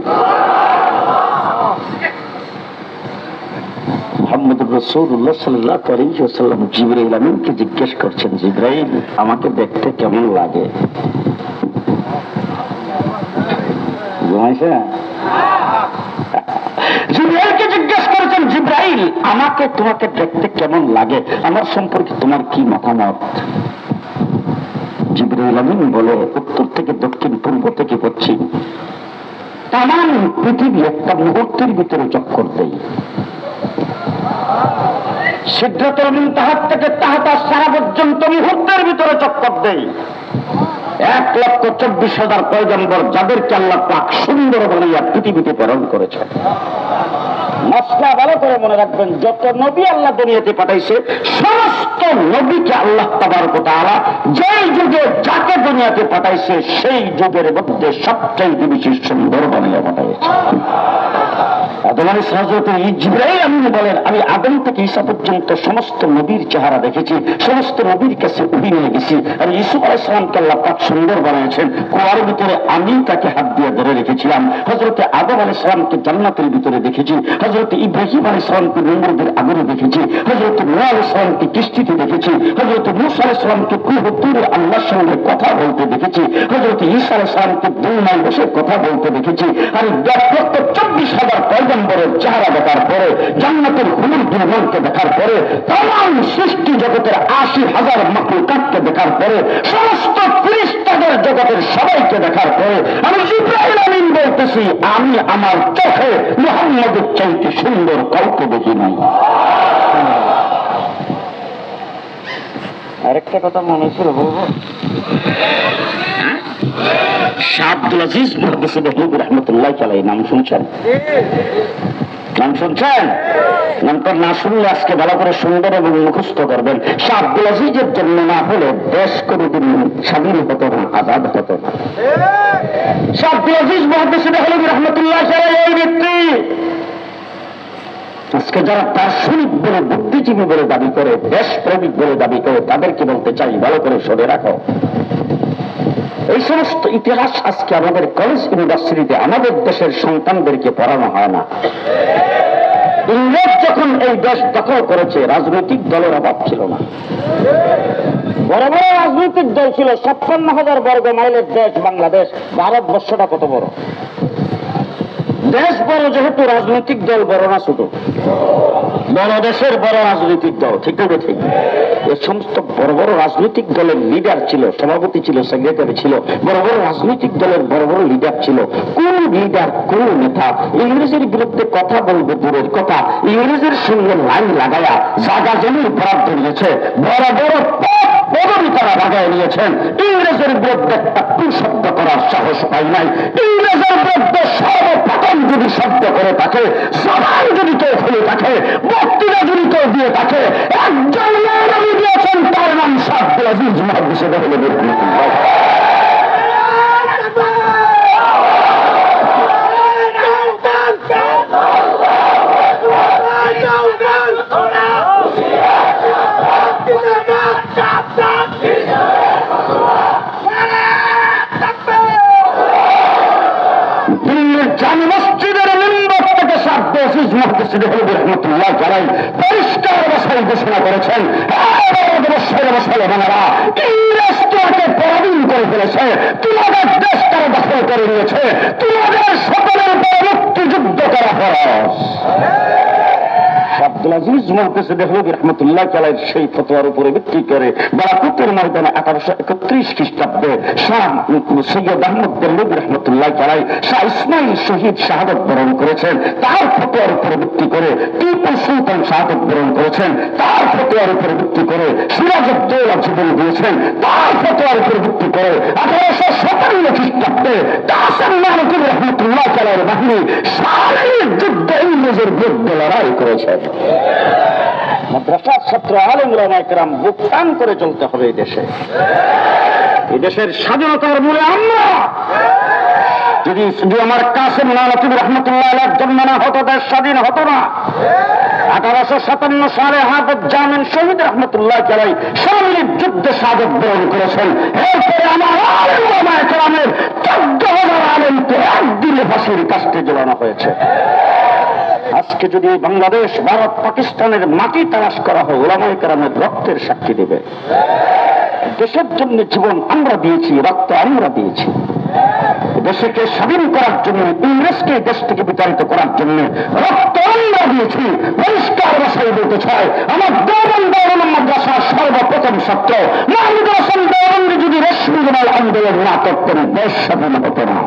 মুহাম্মদুর রাসূলুল্লাহ সাল্লাল্লাহু আলাইহি ওয়াসাল্লাম জিবরাইল আমিনকে জিজ্ঞেস করছেন, জিবরাইল আমাকে দেখতে কেমন লাগে? জিবরাইলকে জিজ্ঞেস করেছেন, জিবরাইল আমাকে তোমাকে দেখতে কেমন লাগে, আমার সম্পর্কে তোমার কি মতামত? জিবরাইল আমিন বলে, উত্তর থেকে দক্ষিণ, পূর্ব থেকে পশ্চিম তামাম পৃথিবী একটা মুহূর্তের ভিতরে চক্কর দেয়। সিদরাতুল মুনতাহা থেকে তাহতাস সারা পর্যন্ত মুহূর্তের ভিতরে চক্কর দেয়। 1,24,000 পয়গম্বর যাদেরকে আল্লাহ পাক সুন্দর বানাইয়া পৃথিবীতে প্রেরণ করেছে। মশলা ভালো করে মনে রাখবেন, যত নবী আল্লাহ দুনিয়াতে পাঠাইছে সমস্ত নবীকে আল্লাহ তাবারক ওয়া তাআলা যেই যুগে যাকে দুনিয়াতে পাঠাইছে সেই যুগের মধ্যে সবচেয়ে বেশি সুন্দর বানাইয়া পাঠাইছে। আদম আলাইহিস সালাতু জিবরাইল আমিন বলেন, আমি আদম থেকে ঈসা পর্যন্ত সমস্ত নবীর চেহারা দেখেছি, সমস্ত নবীর কাছে উহি নিয়ে গেছি। আর ইউসুফ আলাইহিস সালামকে আল্লাহ পাক সুন্দর বানিয়েছেন, কুয়ার ভিতরে আমি তাকে হাত দিয়ে ধরে রেখেছিলাম। হযরতে আদম আলাইহিস সালামকে জান্নাতের ভিতরে দেখেছি, হযরতে ইব্রাহিম আলাইহিস সালামকে নমরুদের আগুনে দেখেছি, হযরতে নূহ আলাইহিস সালামকে কিস্তিতে দেখেছি, হযরতে মূসা আলাইহিস সালামকে কুহুতুরে আল্লাহর সঙ্গে কথা বলতে দেখেছি, হযরতে ঈসা আলাইহিস সালামকে দুনিয়ায় বসে কথা বলতে দেখেছি। আর 1,24,000 পয়গম্বরের চেহারা দেখার পরে, জান্নাতের হুর দুর্গমকে দেখার পরে, তামাম সৃষ্টি জগতের 80,000 মাখলুকাতকে দেখার পরে, সমস্ত ফেরেশতাদের জগতের সবাইকে দেখার পরে আমি জিবরাইল আমিন বলতেছি, আমি আমার চোখে মুহাম্মদের চাইতে সুন্দর কাউকে দেখি নাই। আরেকটা কথা মনে ছিল বলবো, শাহ আব্দুল আজিজ মুহাদ্দিস রাহমাতুল্লাহি আলাইহি নাম শুনছেন? নাম শুনছেন? নামটা না শুনলে আজকে ভালো করে সুন্দর এবং মুখস্থ করবেন। শাহ আব্দুল আজিজের জন্য না হলে দেশ কোনদিন স্বাধীন হতো না, আজাদ হতো না। শাহ আব্দুল আজিজ মুহাদ্দিস রাহমাতুল্লাহি আলাইহি এই ব্যক্তি আজকে যারা দার্শনিক বলে, বুদ্ধিজীবী বলে দাবি করে, দেশপ্রেমিক বলে দাবি করে, তাদেরকে বলতে চাই ভালো করে শুনে রাখো, এই সমস্ত ইতিহাস আজকে আমাদের কলেজ ইউনিভার্সিটিতে আমাদের দেশের সন্তানদেরকে পড়ানো হয় না। ইংরেজ যখন এই দেশ দখল করেছে রাজনৈতিক দলের অভাব ছিল না, বড় বড় রাজনৈতিক দল ছিল। 56,000 বর্গ মাইলের দেশ বাংলাদেশ। ভারতবর্ষটা কত বড় দেশ, বড় যেহেতু রাজনৈতিক দল বড় না, ছোট বড় দেশের বড় রাজনৈতিক দল, ঠিক না ঠিক? এই সমস্ত বড় বড় রাজনৈতিক দলের লিডার ছিল, সভাপতি ছিল, সেক্রেটারি ছিল, বড় বড় রাজনৈতিক দলের বড় বড় লিডার ছিল। কোন লিডার, কোন নেতা ইংরেজের বিরুদ্ধে কথা বলবে দূরের কথা, ইংরেজের সঙ্গে লাইন লাগায়া জায়গা জমির বরাদ্দ নিয়েছে, বড় বড় পদবি তারা লাগাই নিয়েছেন। ইংরেজের বিরুদ্ধে একটা কুশব্দ করার সাহস সাহস পাই নাই। ইংরেজের বিরুদ্ধে সর্বপ্রথম যদি শব্দ করে থাকে, জবান যদি কেউ খুলে থাকে, বক্তৃতা যদি কেউ দিয়ে থাকে, একজন মৌলবী দিয়েছেন, তার নাম শাহ আব্দুল আজিজ মুহাদ্দিস দেহলভী রাহমাতুল্লাহ। দিল্লির জামি মসজিদের মিম্বর থেকে শাহ আব্দুল আজিজ মুহাদ্দিস দেহলভী রাহমাতুল্লাহ জানাই পরিষ্কার ভাষায় ঘোষণা করেছেন, মুসলমানেরা, ইংরেজ তোমাকে পরাধীন করে ফেলেছে, তোমাদের দেশ তারা দখল করে নিয়েছে, তোমাদের সকলের উপর মুক্তিযুদ্ধ করা ফরজ। আব্দুল আজিজ মুহাদ্দিস দেহলভী রাহমাতুল্লাহ আলাইহির সেই ফতোয়ার উপরে ভিত্তি করে বারাকুতের ময়দানে 1831 খ্রিস্টাব্দে শাহ সৈয়দ আহমদ দেহলভী রাহমাতুল্লাহ আলাইহি শাহ ইসমাইল শহীদ শাহাদাত বরণ করেছেন। তার ফতোয়ার উপরে ভিত্তি করে টিপু সুলতান শাহাদাত বরণ করেছেন। তার ফতোয়ার উপরে ভিত্তি করে সিরাজউদ্দৌলা জীবন দিয়েছেন। তার ফতোয়ার উপরে ভিত্তি করে 1857 খ্রিস্টাব্দে কাসেম নানকি রাহমাতুল্লাহ আলাইহির বাহিনী শাহীর যুদ্ধে ইংরেজের বিরুদ্ধে লড়াই করেছেন। মাদ্রাসার ছাত্র আলেম ওলামায়ে কেরাম বুক টান করে চলতে হবে এই দেশে। এই দেশের স্বাধীনতার মূলে আমরা যদি শুধু আমার কাসেম নানকি রাহমাতুল্লাহ আলাইহির জন্ম না হতো, দেশ স্বাধীন হতো না। 1857 সালে হাফেজ জামিন শহীদ রাহমাতুল্লাহ আলাইহি শামীর যুদ্ধে শাহাদাত বরণ করেছেন। এরপরে আমার আলেম ওলামায়ে কেরামের 14,000 আলেমকে একদিনে ফাঁসির কাস্টে ঝোলানো হয়েছে। আজকে যদি বাংলাদেশ, ভারত, পাকিস্তানের মাটি তালাশ করা হয়, ওলামায়ে কেরামের রক্তের সাক্ষী দেবে। দেশের জন্য জীবন আমরা দিয়েছি, রক্ত আমরা দিয়েছি। দেশকে স্বাধীন করার জন্য, ইংরেজকে দেশ থেকে বিতাড়িত করার জন্য রক্ত আমরা দিয়েছি। পরিষ্কার ভাষায় বলতে চাই, আমার দেওবন্দ মাদ্রাসার সর্বপ্রথম ছাত্র মাহমুদুল হাসান দেওবন্দি যদি রেশমি রুমাল আন্দোলন না করতেন, দেশ স্বাধীন হতো না।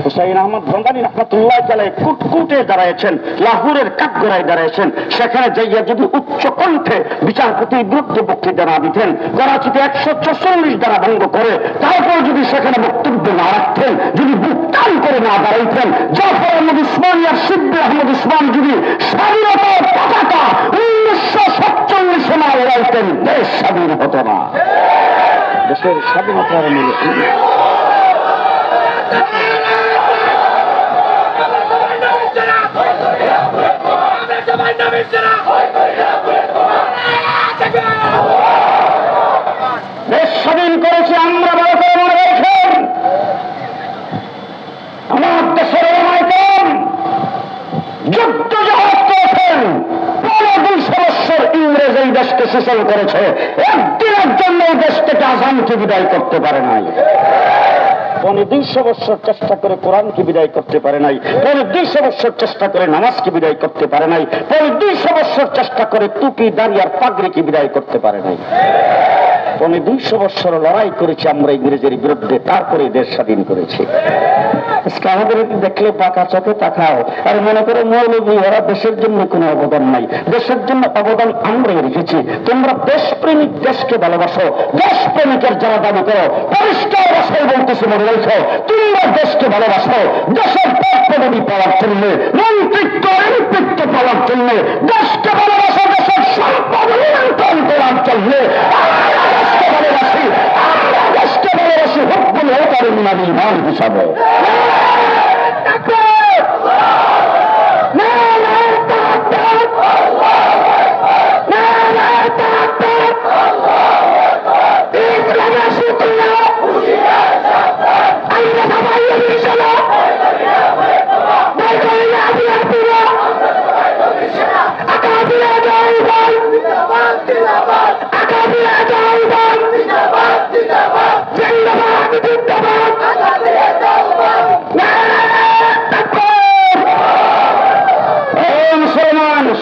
হুসাইন আহমদ ভান্ডারী রাহমাতুল্লাহ আলাইহি কুটকুটে দাঁড়াইছেন, লাহোরের কাঠগড়ায় দাঁড়াইছেন। সেখানে যাইয়া যদি উচ্চ কণ্ঠে বিচারপতির বিরুদ্ধে বক্তৃতা না দিতেন, করাচিতে 144 দ্বারা ভঙ্গ করে তারপর যদি সেখানে বক্তব্য না রাখতেন, যদি বুক টান করে না দাঁড়াইতেন, জাফর আহমদ উসমানী আর শিবলি আহমদ উসমান যদি স্বাধীনতার পতাকা 1947 সালে উড়াইতেন, দেশ স্বাধীন হতো না। দেশের স্বাধীনতার মূলে দেশ স্বাধীন করেছি আমরা, বড় করে মনে রেখেছেন। আমার দেশের ওলামায়ে কেরাম যুদ্ধ জাহাজ করেছেন, 250 বছর ইংরেজ এই দেশকে শোষণ করেছে, একদিনের জন্য এই দেশ থেকে আযানকে বিদায় করতে পারে নাই। 250 বছর চেষ্টা করে কোরআনকে বিদায় করতে পারে নাই, 250 বছর চেষ্টা করে নামাজকে বিদায় করতে পারে নাই, 250 বছর চেষ্টা করে টুপি দাড়ি আর পাগড়িকে বিদায় করতে পারে নাই। 250 বছর লড়াই করেছি আমরা ইংরেজের বিরুদ্ধে, তারপরে দেশ স্বাধীন করেছি। আজকে আমাদের দেখলে পাকা চোখে তাকাও আর মনে করে মৌলবী ওরা দেশের জন্য কোনো অবদান নাই। দেশের জন্য অবদান আমরাই রেখেছি। তোমরা দেশপ্রেমিক, দেশকে ভালোবাসো, দেশপ্রেমিকের যারা দাবি করো, পরিষ্কার ভাষায় বলতেছি মনে রেখো, তোমরা দেশকে ভালোবাসো। দেশের পদবি পাওয়ার জন্য, মন্ত্রিত্ব এমপিত্ব পাওয়ার জন্য, দেশকে ভালোবাসো, দেশের সম্পদ নিয়ন্ত্রণ করার জন্য দেশকে ভালোবাসি, আমরা দেশকে ভালোবাসি হুব্বুল ওয়াতানি মিনাল ঈমান হিসাবে।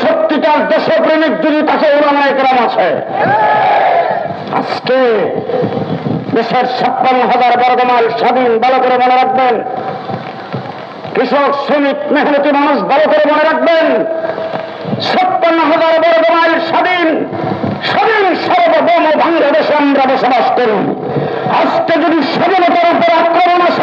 সত্যিকার দেশপ্রেমিক যদি তাকে ওলামায়ে কেরাম আছে। আজকে দেশের 56,000 বর্গমাইল স্বাধীন, ভালো করে মনে রাখবেন। কৃষক, শ্রমিক, মেহনতি মানুষ ভালো করে মনে রাখবেন, 56,000 বর্গমাইল স্বাধীন, স্বাধীন সার্বভৌম বাংলাদেশে আমরা বসবাস করি। আজকে যদি স্বাধীনতার উপর আক্রমণ আসে,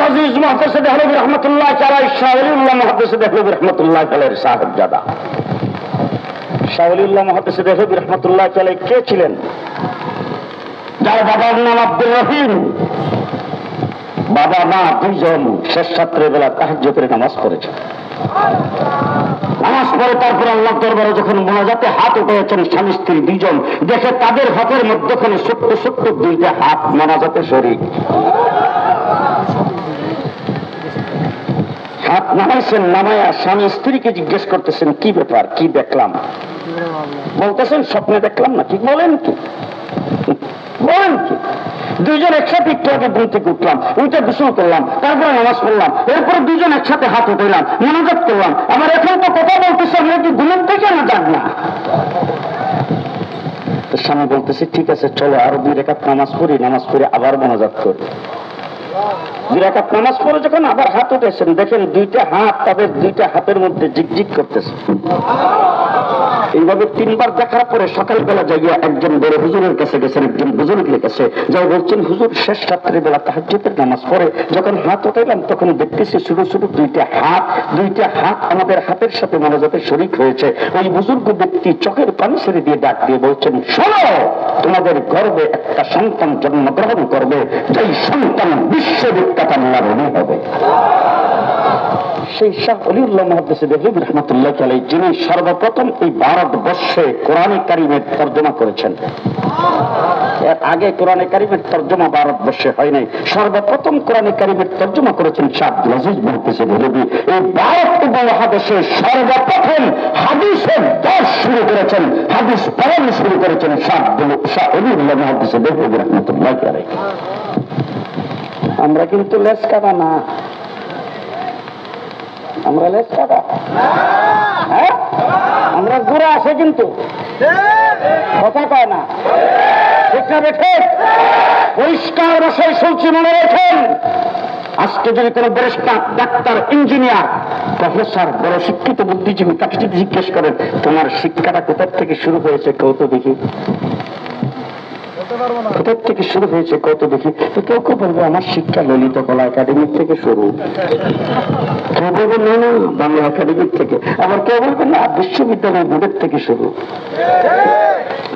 আজিজ মুহাদ্দিস দেহলভী রহমাতুল্লাহ আলাইহি শাহ ওলিউল্লাহ মুহাদ্দিস দেহলভী রহমাতুল্লাহ আলাইহি সাহেবজাদা। শাহ ওলিউল্লাহ মুহাদ্দিস দেহলভী রহমাতুল্লাহ আলাইহি কে ছিলেন? যার বাবার নাম আব্দুর রহিম। বাবা মা দুইজন শেষ রাত্রের বেলা তাহাজ্জুদের নামাজ পড়েছে। নামাজ পড়ে তারপর আল্লাহ দরবারে যখন মোনাজাতে হাত উঠেছেন স্বামী স্ত্রী দুইজন, দেখে তাদের হাতের মধ্যখানে ছোট্ট ছোট্ট দুইটা হাত মোনাজাতে শরীক। হাত নামাইছেন, নামায়া স্বামী স্ত্রীকে জিজ্ঞেস করতেছেন কি ব্যাপার, কি দেখলাম? বলতেছেন স্বপ্নে দেখলাম না। কি বলেন? কি বলেন? কি দুইজন একসাথে একটু আগে ঘুম থেকে উঠলাম, ওইটা গোসল করলাম, তারপরে নামাজ পড়লাম, এরপরে দুইজন একসাথে হাত উঠাইলাম, মোনাজাত করলাম, আবার এখন তো কথা বলতেছে আমরা কি ঘুমের থেকে না যাক না? স্বামী বলতেছে ঠিক আছে চলো আরো 2 রাকাত নামাজ পড়ি, নামাজ পড়ে আবার মোনাজাত করি। 2 রাকাত নামাজ পড়ে যখন আবার হাত উঠেছেন, দেখেন দুইটা হাত তাদের দুইটা হাতের মধ্যে জিগজিগ করতেছে। এইভাবে 3 বার দেখার পরে সকালবেলা যাইয়া একজন বড় হুজুরের কাছে গেছেন, একজন বুজুর্গের কাছে যাই বলছেন হুজুর শেষ রাত্রি বেলা তাহাজ্জুদের নামাজ পড়ে যখন হাত উঠাইলাম তখন দেখতেছি ছোট ছোট দুইটা হাত আমাদের হাতের সাথে মোনাজাতে শরীক হয়েছে। ওই বুজুর্গ ব্যক্তি চোখের পানি ছেড়ে দিয়ে ডাক দিয়ে বলছেন শোনো, তোমাদের গর্ভে একটা সন্তান জন্মগ্রহণ করবে, যেই সন্তান বিশ্ববিখ্যাত আল্লাহর ওলি হবে। সেই শাহ ওলিউল্লাহ মুহাদ্দিস দেহলভী রহমাতুল্লাহ আলাইহি যিনি সর্বপ্রথম এই ভারতবর্ষে কোরআনে কারিমের তর্জমা করেছেন। এর আগে কোরআনে কারিমের তর্জমা ভারতবর্ষে হয় নাই। সর্বপ্রথম কোরআনে কারিমের তর্জমা করেছেন শাহ আব্দুল আজিজ মুহাদ্দিস দেহলভী। এই ভারত উপমহাদেশে সর্বপ্রথম হাদিসের দর্শ শুরু করেছেন, হাদিস পড়ানো শুরু করেছেন শাহ ওলিউল্লাহ মুহাদ্দিস দেহলভী রহমাতুল্লাহ আলাইহি। আমরা কিন্তু লেস কাটা না, আমরা লেস কাটা, হ্যাঁ আমরা ঘুরে আসে কিন্তু কথা কয় না, ঠিক না বেঠে? পরিষ্কার ভাষায় শুনছি, মনে রেখেন। আজকে যদি কোনো বরিষ্ঠ ডাক্তার, ইঞ্জিনিয়ার, প্রফেসর, বড় শিক্ষিত বুদ্ধিজীবী তাকে যদি জিজ্ঞেস করেন তোমার শিক্ষাটা কোথার থেকে শুরু হয়েছে কত দেখি, কোথার থেকে শুরু হয়েছে কত দেখি, তো কেউ কেউ বলবে আমার শিক্ষা ললিত কলা একাডেমি থেকে শুরু, কেউ বলবে না না বাংলা একাডেমির থেকে, আবার কেউ বলবে না বিশ্ববিদ্যালয় বোর্ডের থেকে শুরু।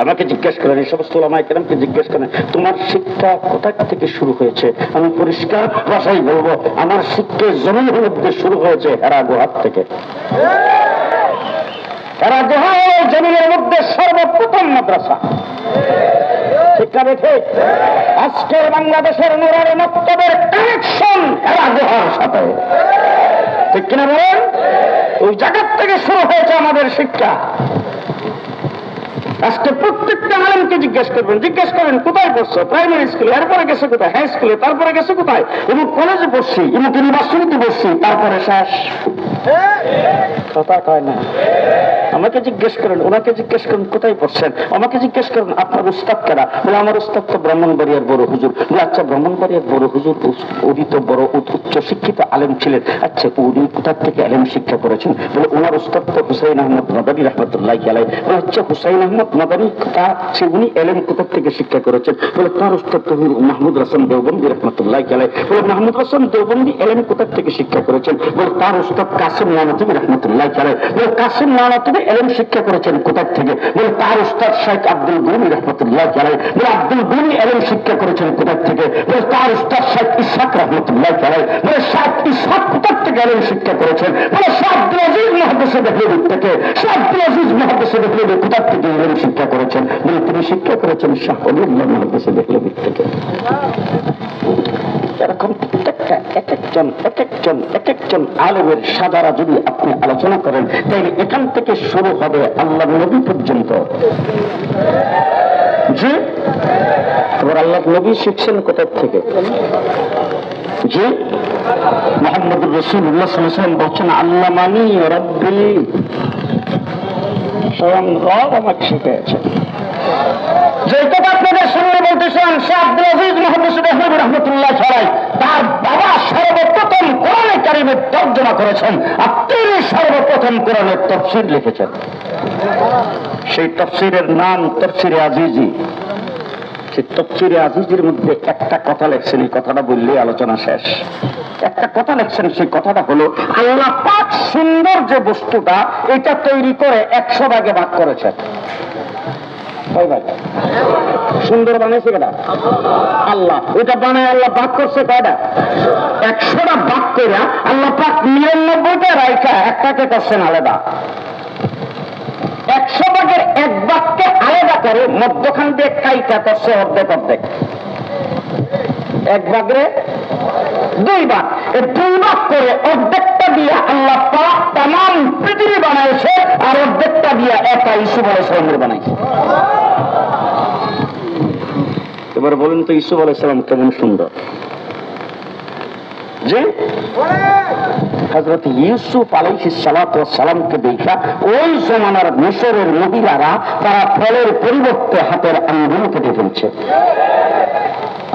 আমাকে জিজ্ঞেস করেন, এই সমস্ত ওলামায়ে কেরামকে জিজ্ঞেস করেন তোমার শিক্ষা কোথা থেকে শুরু হয়েছে, আমি পরিষ্কার ভাষায় বলবো আমার শিক্ষা জমিনের মধ্যে শুরু হয়েছে হেরা গুহার থেকে। হেরা গুহা জমিনের মধ্যে সর্বপ্রথম মাদ্রাসা, ঠিক না বেঠে? আজকের বাংলাদেশের নুরানি মক্তবের কানেকশন হেরা গুহার সাথে, ঠিক কিনা বলেন? ওই জায়গার থেকে শুরু হয়েছে আমাদের শিক্ষা। আজকে প্রত্যেকটা আলেমকে জিজ্ঞেস করেন কোথায় পড়ছো, প্রাইমারি স্কুলে, এরপরে গেছে কোথায় হাই স্কুলে, তারপরে গেছে কোথায় এবং কলেজে পড়ছি এবং ইউনিভার্সিটিতে পড়ছি, তারপরে শেষ। কথা কয় না। আমাকে জিজ্ঞেস করেন, ওনাকে জিজ্ঞেস করেন কোথায় পড়ছেন, আমাকে জিজ্ঞেস করেন আপনার উস্তাদ কারা, বলে আমার উস্তাদ তো ব্রাহ্মণবাড়িয়ার বড় হুজুর। বলে আচ্ছা ব্রাহ্মণবাড়িয়ার বড় হুজুর উনি তো বড় উচ্চ শিক্ষিত আলেম ছিলেন, আচ্ছা উনি কোথার থেকে আলেম শিক্ষা করেছেন? বলে ওনার উস্তাদ তো হুসাইন আহমদ মাদানী রহমতুল্লাহ আলাইহি। বলে হচ্ছে হুসাইন আহমদ মাদানী উনি এলেম কোথার থেকে শিক্ষা করেছেন? বলে তার উস্তাদ তো মাহমুদ হাসান দেওবন্দি রহমতুল্লাহ আলাইহি। বলে মাহমুদ হাসান দেওবন্দি এলেম কোথার থেকে শিক্ষা করেছেন? বলে তার উস্তাদ কাসিম নানতুবি রহমতুল্লাহ আলাইহি। বলে কাসিম নানতুবি এলেম শিক্ষা করেছেন কোথার থেকে? বলে তার উস্তাদ শেখ আব্দুল গনি রহমতুল্লাহ আলাইহি। বলে আব্দুল গনি এলেম শিক্ষা করেছেন কোথার থেকে? বলে তার উস্তাদ শেখ ইসহাক রহমতুল্লাহ আলাইহি। বলে শেখ ইসহাক কোথার থেকে এলেম শিক্ষা করেছেন? বলে শেখ আব্দুল আজিজ মুহাদ্দিস দেহলভী থেকে। শেখ আব্দুল আজিজ মুহাদ্দিস দেহলভী কোথার থেকে এলেম শিক্ষা করেছেন? বলে তিনি শিক্ষা করেছেন শাহ ওলিউল্লাহ মুহাদ্দিস দেহলভী থেকে। এরকম প্রত্যেকটা এক একজন আলেমের সাদারা যদি আপনি আলোচনা করেন তাহলে এখান থেকে শুরু হবে আল্লাহ নবী পর্যন্ত। জি, আবার আল্লাহ নবী শিখছেন কোথার থেকে? জি, মুহাম্মদুর রাসূলুল্লাহ সাল্লাল্লাহু আলাইহি ওয়াসাল্লাম বলছেন আল্লামানি রাব্বি, স্বয়ং রব আমাকে শিখিয়েছেন। যে কথা আপনাদের সামনে বলতেছেন শাহ আব্দুল আজিজ মুহাদ্দিস দেহলভী রহমতুল্লাহ আলাইহি, তার বাবা সর্বপ্রথম কোরআনে কারিমের তর্জমা করেছেন আর তিনি সর্বপ্রথম কোরআনের তাফসীর লিখেছেন। সেই তাফসীরের নাম তাফসীরে আজিজি। সে তফসিরে আজিজের মধ্যে একটা কথা লেখছেন, এই কথাটা বললেই আলোচনা শেষ। একটা কথা লেখছেন, সেই কথাটা হলো আল্লাহ পাক সুন্দর যে বস্তুটা এটা তৈরি করে 100 ভাগে ভাগ করেছেন। কয় ভাগ? সুন্দর বানাইছে কেটা? আল্লাহ। ওইটা বানায় আল্লাহ ভাগ করছে কয়টা? 100টা ভাগ করে আল্লাহ পাক 99টা রাইখা একটাকে করছেন আলাদা। 100 ভাগের 1 ভাগকে আলাদা করে মধ্যখান দিয়ে কাইটা করছে অর্ধেক অর্ধেক। 1 ভাগরে 2 ভাগ, এই 2 ভাগ করে অর্ধেকটা দিয়ে আল্লাহ পাক তামাম পৃথিবী বানাইছে, আর অর্ধেকটা দিয়ে একা ইউসুফ আলাইহিস সালামের বানাইছে। এবার বলেন তো ইউসুফ আলাইহিস সালাম কেমন সুন্দর। যে হযরত ইউসুফ আলাইহিস সালাতু ওয়াস সালামকে দেখা ওই জমানার মিশরের মহিলারা তারা ফলের পরিবর্তে হাতের আঙ্গুল কেটে ফেলছে।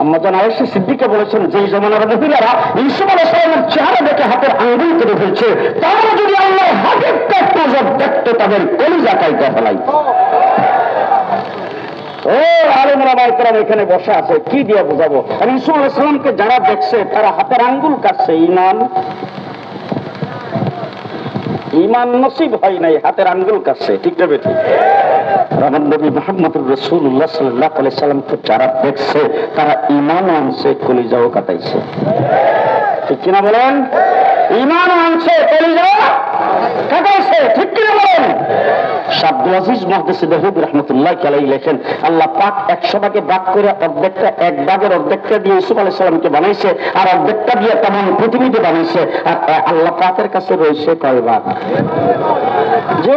আম্মা জান আয়েশা সিদ্দিকা বলেছেন, যে জমানার মহিলারা ইউসুফ আলাইহিস সালামের চেহারা দেখে হাতের আঙ্গুল কেটে ফেলছে, তারা যদি আল্লাহ হাবিবকে একটু দেখতো তাদের কলিজা কাইটা ফেলাইত। ও আলেম ওলামা ইকরাম এখানে বসে আছে, কি দিয়ে বোঝাবো? আর ইউসুফ আলাইহিস সালামকে যারা দেখছে তারা হাতের আঙ্গুল কাটছে। ঈমান নসিব হয় নাই, হাতের আঙ্গুল কাটছে। ঠিক না বেঠিক? আমার নবী মুহাম্মদুর রাসূলুল্লাহ সাল্লাল্লাহু আলাইহি সাল্লামকে যারা দেখছে তারা ঈমান আনছে, কলিজাও কাটাইছে। ঠিক কিনা বলেন? ঈমান আনছে, কলিজাও কাটাইছে। ঠিক কিনা বলেন? আব্দুল আজিজ মুহাদ্দিস দেহলভী রাহমাতুল্লাহি আলাইহি লেখেন, আল্লাহ পাক 100 ভাগে ভাগ করে অর্ধেকটা 1 ভাগের অর্ধেকটা দিয়ে ইউসুফ আলাইহিস সালামকে বানাইছে, আর অর্ধেকটা দিয়ে তামাম পৃথিবীকে বানাইছে। আর আল্লাহ পাকের কাছে রয়েছে কয় ভাগ? যে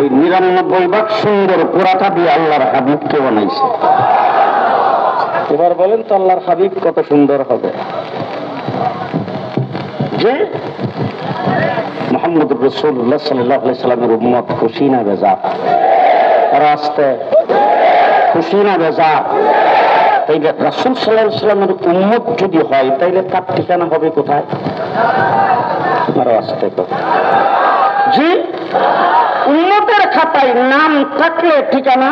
এই 99 ভাগ সুন্দর পুরাটা দিয়ে আল্লাহর হাবিবকে বানাইছে। এবার বলেন তো আল্লাহর হাবিব কত সুন্দর হবে। যে মুহাম্মদুর রাসূলুল্লাহ সাল্লাল্লাহু আলাইহি সাল্লামের উম্মত খুশি না বেজা? আর আসতে খুশি না বেজা? তাই রাসূল সাল্লাল্লাহু আলাইহি সাল্লামের উম্মত যদি হয় তাইলে তার ঠিকানা হবে কোথায়? আর আসতে জি উম্মতের খাতায় নাম থাকলে ঠিকানা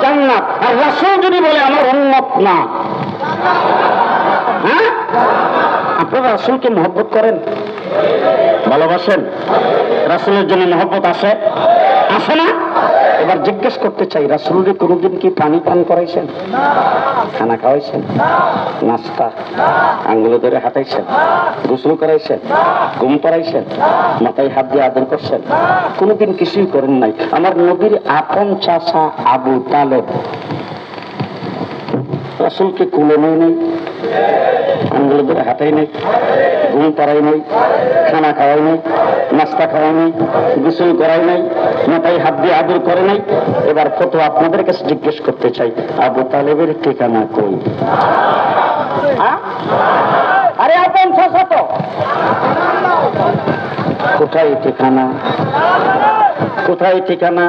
জান্নাত। আর রাসূল যদি বলে আমার উম্মত না, হ্যাঁ? আপনারা রাসূলকে মহব্বত করেন, ভালোবাসেন? রাসূলের জন্য মহব্বত আসে আসে না? এবার জিজ্ঞেস করতে চাই, রাসূলকে কোনোদিন কি পানি পান করাইছেন? খানা খাওয়াইছেন? নাস্তা আঙ্গুলে ধরে হাঁটাইছেন? গোসল করাইছেন? ঘুম পাড়াইছেন? মাথায় হাত দিয়ে আদর করছেন? কোনোদিন কিছুই করেন নাই। আমার নবীর আপন চাচা আবু তালেব রাসূলকে কুলে নেয় নাই, আঙ্গুলে ধরে হাঁটাই নাই, ঘুম পাড়াই নাই, খানা খাওয়াই নাই, নাস্তা খাওয়াই নাই, গোসল করাই নাই, মাথায় হাত দিয়ে আদর করে নাই। এবার ফটো আপনাদের কাছে জিজ্ঞেস করতে চাই, আবু তালেবের ঠিকানা কই? আরে আপন চাচা তো, কোথায় ঠিকানা? কোথায় ঠিকানা?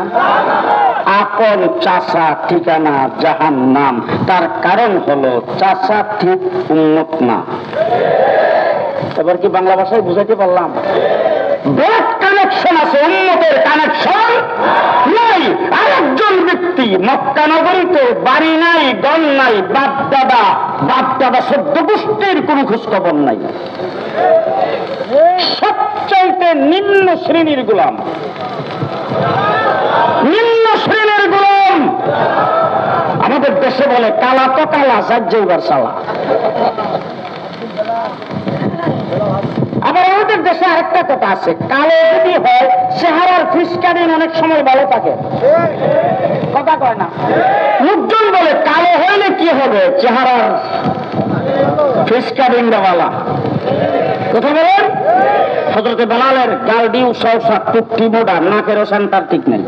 আপন চাচা ঠিকানা জাহান্নাম। তার কারণ হলো চাচা ঠিক উম্মত না। এবার কি বাংলা ভাষায় বুঝাইতে পারলাম? ব্লাড কানেকশন আছে, উম্মতের কানেকশন নাই। আরেকজন ব্যক্তি মক্কা নগরীতে বাড়ি নাই, গণ নাই, বাপ দাদা 14 গোষ্ঠীর কোন খোঁজ খবর নাই, সবচাইতে নিম্ন শ্রেণীর গোলাম, নিম্ন শ্রেণীর গোলাম। আমাদের দেশে বলে কালা তো কালা, যাইবার সালা। আবার আমাদের দেশে আরেকটা কথা আছে, কালো যদি হয় চেহারার ফিসকারিন অনেক সময় ভালো থাকে, কথা কয় না? লোকজন বলে কালো হইলে কি হবে, চেহারার ফিসকারিন দেওয়ালা। কথা বলেন? হযরতে বেলালের গালডিউ সহসা টুকটি মোড়া, নাকেরও সেন্টার ঠিক নেই।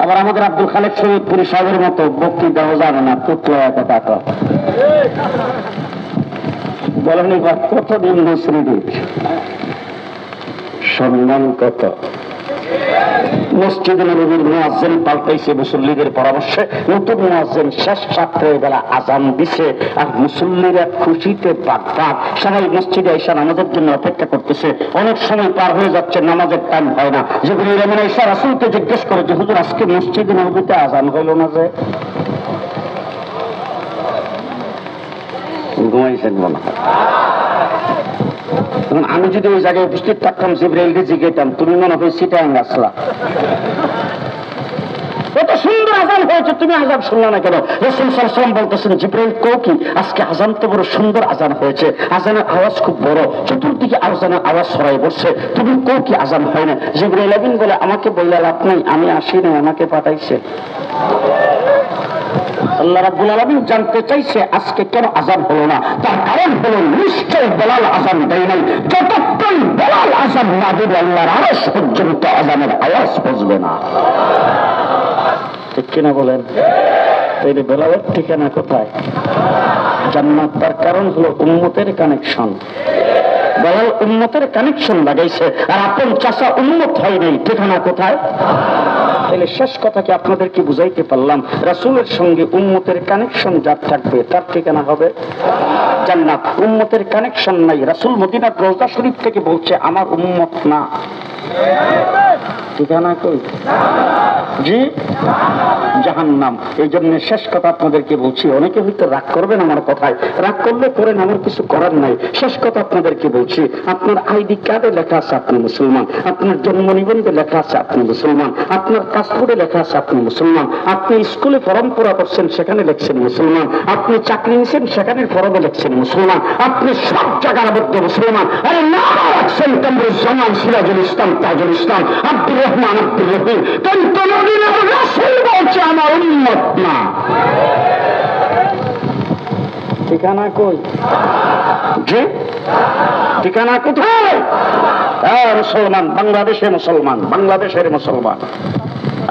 আবার আমাদের আব্দুল খালেক শহীদপুরি সাহেবের মতো বক্তি দেওয়া যাবে না, পুত্র কথা কর বলেন। এবার কত নিম্ন শ্রেণীর সম্মান কত? মসজিদে নববীর মুয়াজ্জিন পাল্টাইছে মুসল্লিদের পরামর্শে, নতুন মুয়াজ্জিন শেষ রাত্রের বেলা আজান দিছে, আর মুসল্লিরা খুশিতে বাগবাগ, সবাই মসজিদে এসে নামাজের জন্য অপেক্ষা করতেছে। অনেক সময় পার হয়ে যাচ্ছে, নামাজের টাইম হয় না। জিবরিল আমিন এসে রাসূলকে জিজ্ঞেস করে যে হুজুর আজকে মসজিদে নববীতে আজান হইল না যে? ঘুমাইছেন মনে হয়। আমি যদি ওই জায়গায় উপস্থিত থাকতাম, জিবরাইলকে জিজ্ঞাসতাম তুমি মনে হয় সিটাং আসলা, এত সুন্দর আজান হয়েছে, তুমি আজান শুনলা না কেন? রাসূল সাল্লাল্লাহু আলাইহি ওয়াসাল্লাম বলতেছেন, জিবরাইল কও কি, আজকে আজান তো বড় সুন্দর আজান হয়েছে, আজানের আওয়াজ খুব বড়, চতুর্দিকে আজানের আওয়াজ ছড়াই পড়ছে, তুমি কও কি আজান হয় না? জিবরাইল আমিন বলে, আমাকে বললে লাভ নাই, আমি আসি নাই, আমাকে পাঠাইছে। আল্লাহ রাব্বুল আলামিন জানতে চাইছে আজকে কেন আজান হলো না। তার কারণ হলো নিশ্চয় বেলাল আজান দেয় নাই। যতক্ষণ বেলাল আজান না দেবে আল্লাহর আরশ পর্যন্ত আজানের আওয়াজ পৌঁছবে না। ঠিক কিনা বলেন? তাইলে বেলালের ঠিকানা কোথায়? জান্নাত। তার কারণ হলো উম্মতের কানেকশন। বেলাল উম্মতের কানেকশন লাগাইছে, আর আপন চাচা উম্মত হয় নাই, ঠিকানা কোথায়? তাহলে শেষ কথা কি আপনাদেরকে বুঝাইতে পারলাম? রাসূলের সঙ্গে উম্মতের কানেকশন যার থাকবে তার ঠিকানা হবে জান্নাত। উম্মতের কানেকশন নাই, রাসূল মদিনার রওজা শরীফ থেকে বলছে আমার উম্মত না, ঠিকানা কই? জি জাহান্নাম। এই জন্য শেষ কথা আপনাদেরকে বলছি, অনেকে হয়তো রাগ করবেন আমার কথায়, রাগ করলে করেন, আমার কিছু করার নাই। শেষ কথা আপনাদেরকে বলছি, আপনার আইডি কার্ডে লেখা আছে আপনি মুসলমান, আপনার জন্ম নিবন্ধে লেখা আছে আপনি মুসলমান, আপনার পাসপোর্টে লেখা আছে আপনি মুসলমান, আপনি স্কুলে ফর্ম পূরা করছেন সেখানে লিখছেন মুসলমান, আপনি চাকরি নিয়েছেন সেখানে ফর্মে লিখছেন মুসলমান, আপনি সব জায়গার মধ্যে মুসলমান। আরে না রাখছেন কামরুজ্জামান, সিরাজুল ইসলাম, তাজুল ইসলাম, আব্দুর রহমান, আব্দুর রহিম, কিন্তু নবীর রাসূল বলছে আমার উম্মত না। ঠিকানা কই? জি ঠিকানা কোথায়? মুসলমান, বাংলাদেশে মুসলমান, বাংলাদেশের মুসলমান।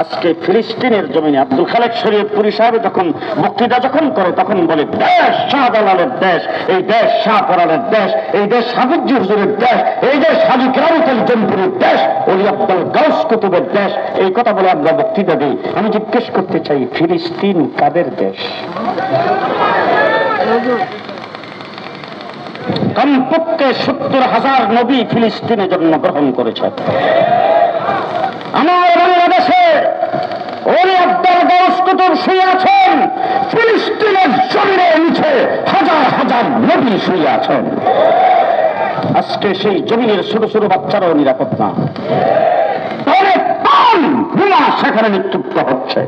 আজকে ফিলিস্তিনের জমিনে আব্দুল খালেক শরীয়তপুরী সাহেব যখন বক্তৃতা যখন করে তখন বলে দেশ শাহজালালের দেশ, এই দেশ শাহপরানের দেশ, এই দেশ হাফিজ হুজুরের দেশ, এই দেশ হাজী কেরামতুল জনপুরের দেশ, ওলি আব্দুল গাউস কুতুবের দেশ। এই কথা বলে আমরা বক্তৃতা দিই। আমি জিজ্ঞেস করতে চাই, ফিলিস্তিন কাদের দেশ? কমপক্ষে 70,000 নবী ফিলিস্তিনে জন্মগ্রহণ করেছে। আমার বাংলাদেশে ওলি আব্দুল গাউস কুতুব শুয়ে আছেন, ফিলিস্তিনের জমিনের নিচে হাজার হাজার নবী শুয়ে আছেন। আজকে সেই জমিনের ছোট ছোট বাচ্চারাও নিরাপদ না, সেখানে মৃত্যুত্ব হচ্ছে।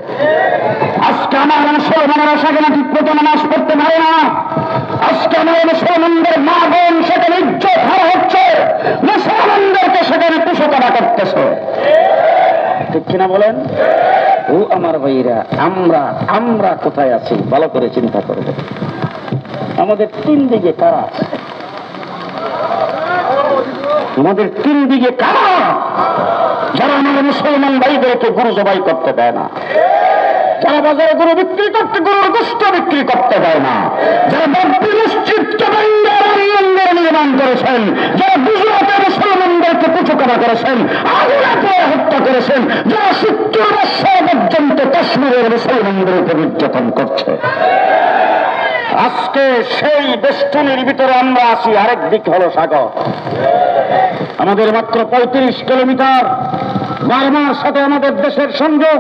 আজকে আমার মুসলমানেরা সেখানে ঠিক মতো নামাজ পড়তে পারে না। আজকে আমার মুসলমানদের মা বোন সেখানে ইজ্জত হারা হচ্ছে, মুসলমানদেরকে সেখানে কুশকারা করতেছে। ঠিক কিনা বলেন? ও আমার ভাইরা, আমরা কোথায় আছি ভালো করে চিন্তা করবে। আমাদের তিন দিকে কারা আছে? আমাদের তিন দিকে কারা যারা আমাদের মুসলমান ভাইদেরকে গরু জবাই করতে দেয় না, যারা বাজারে গরু বিক্রি করতে, গরুর গোশত বিক্রি করতে দেয় না, যারা বাবরি মসজিদকে নির্মাণ করেছেন, যারা গুজরাটে মুসলমানদেরকে কুচকারা করেছেন, আগুনে পুড়ে হত্যা করেছেন, যারা 70 বছর পর্যন্ত কাশ্মীরের মুসলমানদের উপর নির্যাতন করছে। আজকে সেই বেষ্টনীর ভিতরে আমরা আছি, আরেক দিক হলো সাগর। আমাদের মাত্র 35 কিলোমিটার বার্মার সাথে আমাদের দেশের সংযোগ।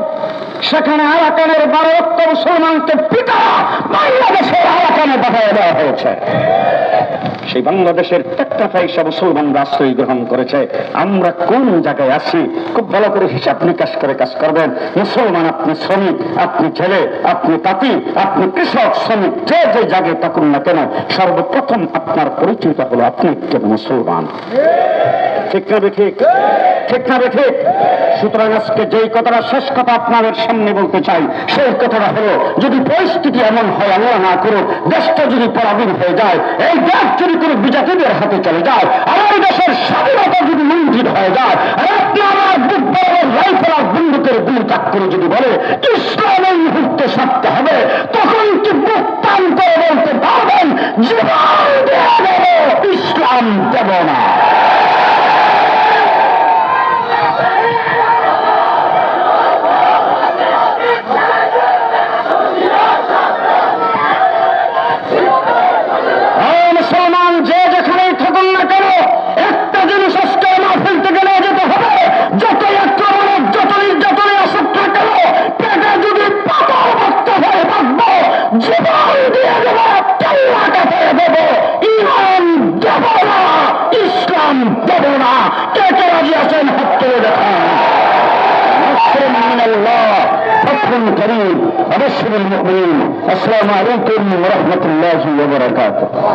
সেখানে আরাকানের 12 লক্ষ মুসলমানকে পিতা বাংলাদেশের আরাকানে পাঠিয়ে দেওয়া হয়েছে। সেই বাংলাদেশের টেকনাফায় সব মুসলমানরা আশ্রয় গ্রহণ করেছে। আমরা কোন জায়গায় আছি খুব ভালো করে হিসাব নিকাশ করে কাজ করবেন। মুসলমান আপনি শ্রমিক, আপনি ছেলে, আপনি তাঁতি, আপনি কৃষক, শ্রমিক, যে যে জায়গায় থাকুন না কেন, সর্বপ্রথম আপনার পরিচয়টা হলো আপনি একজন মুসলমান। ঠিক না ঠিক? ঠিক না ঠিক? সুতরাং আজকে যেই কথাটা শেষ কথা আপনাদের সামনে বলতে চাই, সেই কথাটা হলো, যদি পরিস্থিতি এমন হয়, আল্লাহ না করুক, দেশটা যদি পরাধীন হয়ে যায়, এই দেশ যদি কোনো বিজাতিদের হাতে চলে যায়, আমার দেশের স্বাধীনতা যদি লুণ্ঠিত হয়ে যায়, আর আপনি আমার রাইফেল আর বন্দুকের গুলি তাক করে যদি বলে ইসলামের মুহূর্তে সারতে হবে, তখন কি বুকটান করে বলতে পারবেন জীবন দেওয়া দেব, ইসলাম দেব না? না, কে কে রাজি আছেন হাত তুলে দেখান। নাসরুম মিনাল্লাহ, ফাতহুন করিম, ওয়া বাশশিরিল মুমিনিন। আসসালামু আলাইকুম ওয়া রাহমাতুল্লাহি ওয়া বারাকাতুহু।